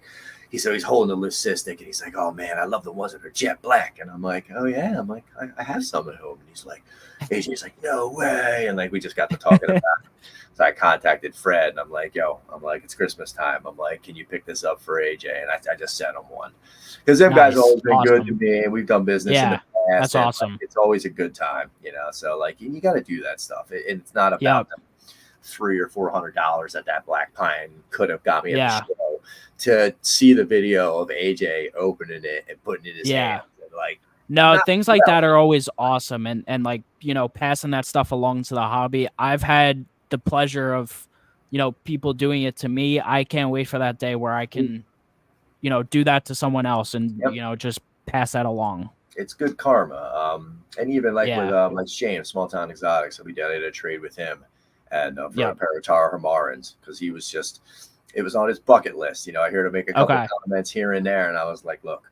So he's holding the leucistic, and he's like, oh man, I love the ones that are jet black. And I'm like, oh yeah. I'm like, I have some at home. And he's like, AJ's like, no way. And like, we just got to talking about it. So I contacted Fred, and I'm like, it's Christmas time. I'm like, can you pick this up for AJ? And I just sent him one. Because them guys have always been good to me, and we've done business in the past. That's awesome. Like, it's always a good time, So like, you got to do that stuff. It's not about $300 or $400 that black pine could have got me at the show. To see the video of AJ opening it and putting it in his hands, and things like that are always awesome, and like passing that stuff along to the hobby. I've had the pleasure of people doing it to me. I can't wait for that day where I can do that to someone else and just pass that along. It's good karma. And even like with Shane, Small Town Exotics, so we did a trade with him and for a pair of Tara Hamarans, because he was just. It was on his bucket list. I heard him make a couple of comments here and there, and I was like, look,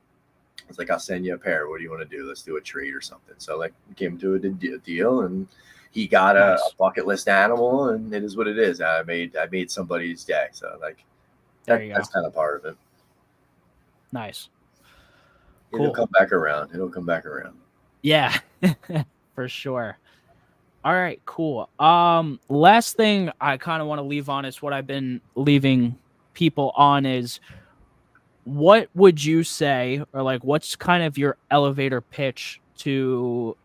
I'll send you a pair. What do you want to do? Let's do a trade or something. So like we came to a deal, and he got a bucket list animal, and it is what it is. I made somebody's day. So like that's kind of part of it. Nice. It'll come back around. Yeah, for sure. All right, cool. Last thing I kind of want to leave on is what I've been leaving people on is, what would you say, or like, what's kind of your elevator pitch to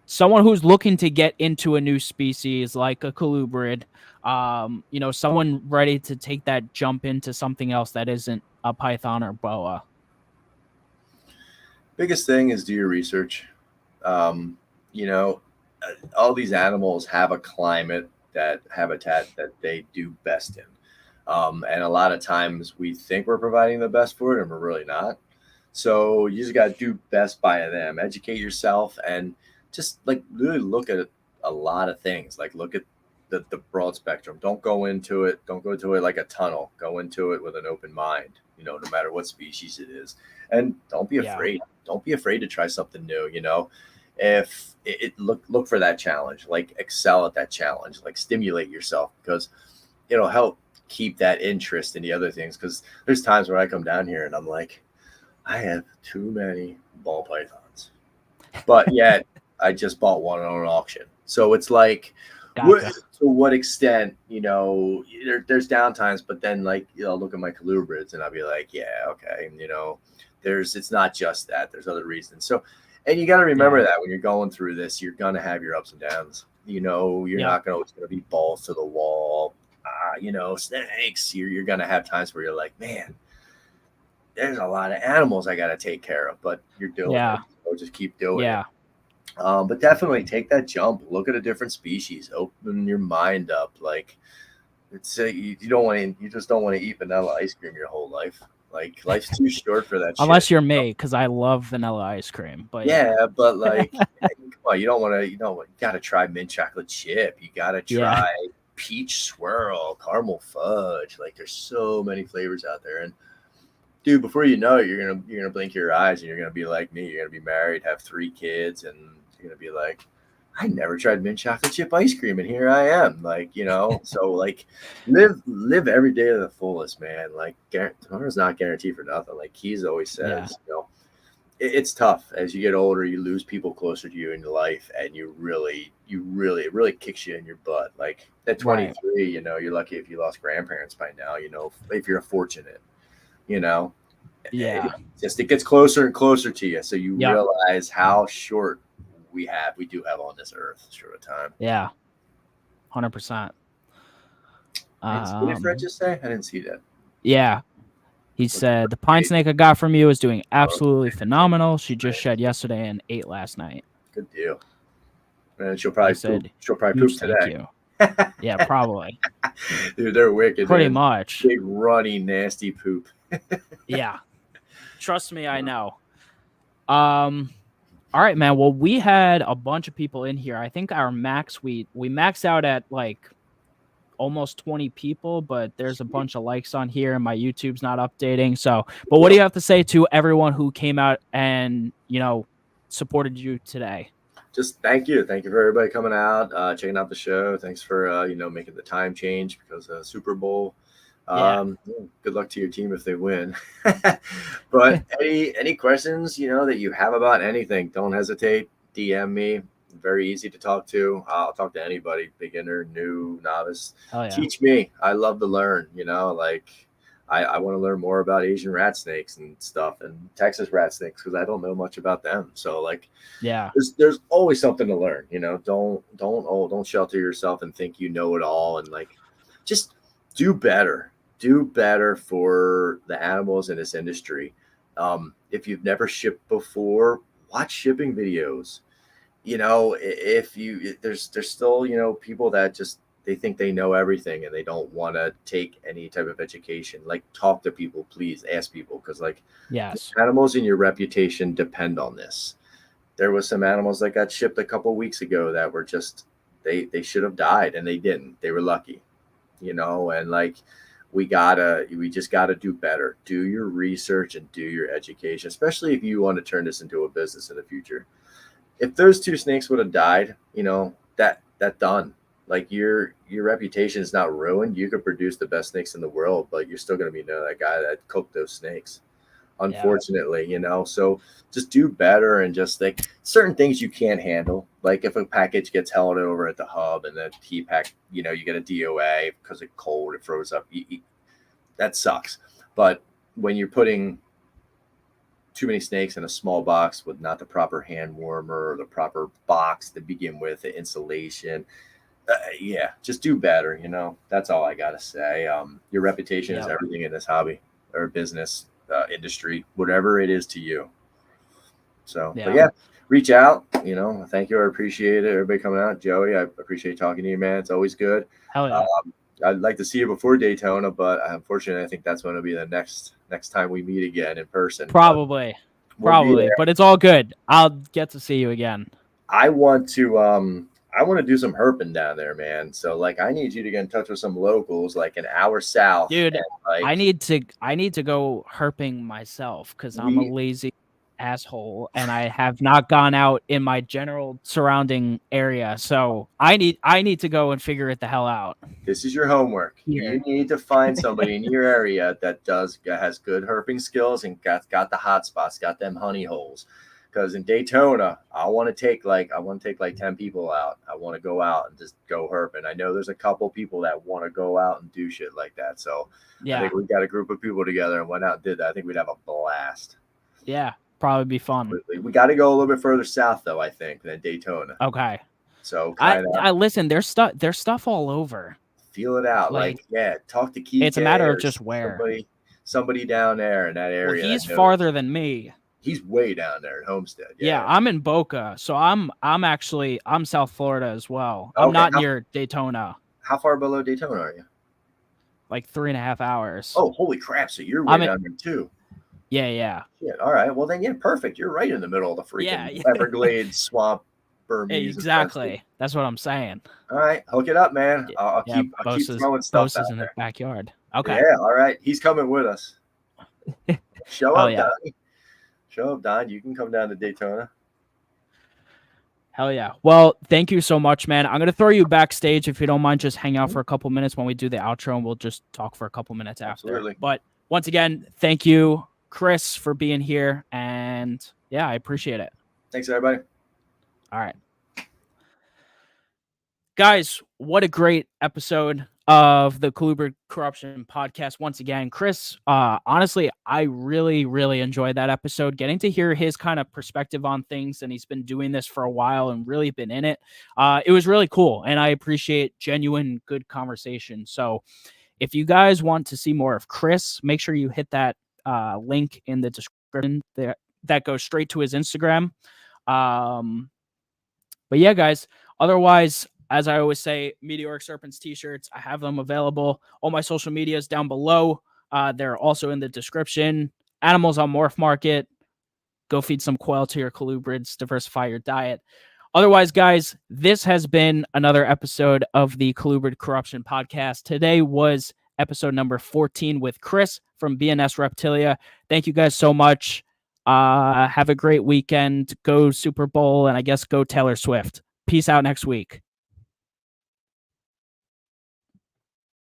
someone who's looking to get into a new species like a colubrid, someone ready to take that jump into something else that isn't a python or boa? Biggest thing is do your research. All these animals have a habitat that they do best in. And a lot of times we think we're providing the best for it, and we're really not. So you just got to do best by them, educate yourself, and just like really look at a lot of things. Like look at the broad spectrum. Don't go into it like a tunnel. Go into it with an open mind, no matter what species it is. And don't be afraid. Don't be afraid to try something new, If look for that challenge, like excel at that challenge, like stimulate yourself, because it'll help keep that interest in the other things. Because there's times where I come down here and I'm like, I have too many ball pythons, but yet I just bought one on an auction. So it's like, to what extent, there's downtimes, but then like, look at my colubrids and I'll be like, yeah, okay. It's not just that, there's other reasons. So, and you got to remember that when you're going through this, you're going to have your ups and downs. You're not always going to be balls to the wall. Snakes, you're going to have times where you're like, man, there's a lot of animals I got to take care of, but you're doing it. So just keep doing it. But definitely take that jump. Look at a different species. Open your mind up. Like, it's you just don't want to eat vanilla ice cream your whole life. Like, life's too short for that. Unless you're me, because I love vanilla ice cream. But but like, come on, you don't want to. You got to try mint chocolate chip. You got to try peach swirl, caramel fudge. Like, there's so many flavors out there, and dude, before you know it, you're gonna blink your eyes and you're gonna be like me. You're gonna be married, have 3 kids, and you're gonna be like, I never tried mint chocolate chip ice cream, and here I am. Like, so like, live every day to the fullest, man. Like, tomorrow's not guaranteed for nothing. Like Keys always says, it's tough as you get older. You lose people closer to you in your life, and it really kicks you in your butt. Like at 23, you're lucky if you lost grandparents by now. If you're fortunate. It gets closer and closer to you, so you realize how short we do have on this earth. Short of time. 100%. What did Fred just say? I didn't see that. He said the pine snake I got from you is doing absolutely phenomenal. She just shed yesterday and ate last night. Good deal. And she'll probably poop today. Yeah, probably. Dude, they're wicked. Pretty much. Big, runny, nasty poop. Trust me, I know. All right, man. Well, we had a bunch of people in here. I think our max, we maxed out at like almost 20 people, but there's a bunch of likes on here and my YouTube's not updating. So, but what do you have to say to everyone who came out and, supported you today? Just thank you. Thank you for everybody coming out, checking out the show. Thanks for, making the time change because of Super Bowl. Good luck to your team if they win. But any questions, that you have about anything, don't hesitate. DM me. Very easy to talk to. I'll talk to anybody, beginner, new, novice. Teach me. I love to learn, I want to learn more about Asian rat snakes and stuff and Texas rat snakes because I don't know much about them. So there's always something to learn, don't shelter yourself and think you know it all, and like just do better for the animals in this industry. If you've never shipped before, watch shipping videos. There's still, people that just, they think they know everything and they don't want to take any type of education. Like, talk to people, please. Ask people, because animals and your reputation depend on this. There was some animals that got shipped a couple weeks ago that were just, they should have died and they didn't. They were lucky, and like, we just gotta do better. Do your research and do your education, especially if you want to turn this into a business in the future. If those 2 snakes would have died, that done. Like, your reputation is not ruined. You could produce the best snakes in the world, but you're still going to be that guy that cooked those snakes, unfortunately. So just do better, and just like certain things you can't handle. Like if a package gets held over at the hub and the T-pack, you get a DOA because it's cold, it froze up. That sucks. But when you're putting too many snakes in a small box with not the proper hand warmer or the proper box to begin with, the insulation, just do better. That's all I gotta say. Your reputation is everything in this hobby or business, industry, whatever it is to you. So but reach out. Thank you. I appreciate it. Everybody coming out. Joey, I appreciate talking to you, man. It's always good. Hell yeah. I'd like to see you before Daytona, but unfortunately, I think that's going to be the next time we meet again in person. Probably, but it's all good. I'll get to see you again. I want to I want to do some herping down there, man. So like, I need you to get in touch with some locals, like an hour south. Dude, and, like, I need to go herping myself because I'm a lazy asshole and I have not gone out in my general surrounding area. So I need to go and figure it the hell out. This is your homework. Here. You need to find somebody in your area that has good herping skills and got the hot spots, got them honey holes. Because in Daytona, I want to take like 10 people out. I want to go out and just go herping. I know there's a couple people that want to go out and do shit like that. So yeah, I think we got a group of people together and went out and did that. I think we'd have a blast. Yeah, probably be fun. We got to go a little bit further south though, I think, than Daytona. Okay. So I listen. There's stuff all over. Feel it out. Like yeah, talk to Keith. It's a matter of just where. Somebody down there in that area. Well, he's farther than me. He's way down there at Homestead. Yeah, I'm in Boca, so I'm South Florida as well. I'm not near Daytona. How far below Daytona are you? Like 3.5 hours. Oh, holy crap! So you're way down there too. Yeah. Shit, all right. Well then, yeah, perfect. You're right in the middle of the freaking Everglades swamp, Burmese. Exactly. That's what I'm saying. All right, hook it up, man. I'll keep throwing stuff out in there. The backyard. Okay. Yeah. All right. He's coming with us. Show up, Donnie. Show up, Don. You can come down to Daytona. Hell yeah. Well, thank you so much, man. I'm going to throw you backstage if you don't mind. Just hang out for a couple minutes when we do the outro, and we'll just talk for a couple minutes after. Absolutely. But once again, thank you, Chris, for being here. And yeah, I appreciate it. Thanks, everybody. All right. Guys, what a great episode of the Colubrid Corruption Podcast. Once again, Chris, honestly, I really, really enjoyed that episode, getting to hear his kind of perspective on things, and he's been doing this for a while and really been in it. It was really cool, and I appreciate genuine, good conversation. So if you guys want to see more of Chris, make sure you hit that link in the description that goes straight to his Instagram. But yeah, guys, otherwise, as I always say, Meteoric Serpents t-shirts, I have them available. All my social medias down below. They're also in the description. Animals on Morph Market. Go feed some quail to your colubrids. Diversify your diet. Otherwise, guys, this has been another episode of the Colubrid Corruption Podcast. Today was episode number 14 with Chris from B&S Reptilia. Thank you guys so much. Have a great weekend. Go Super Bowl, and I guess go Taylor Swift. Peace out next week.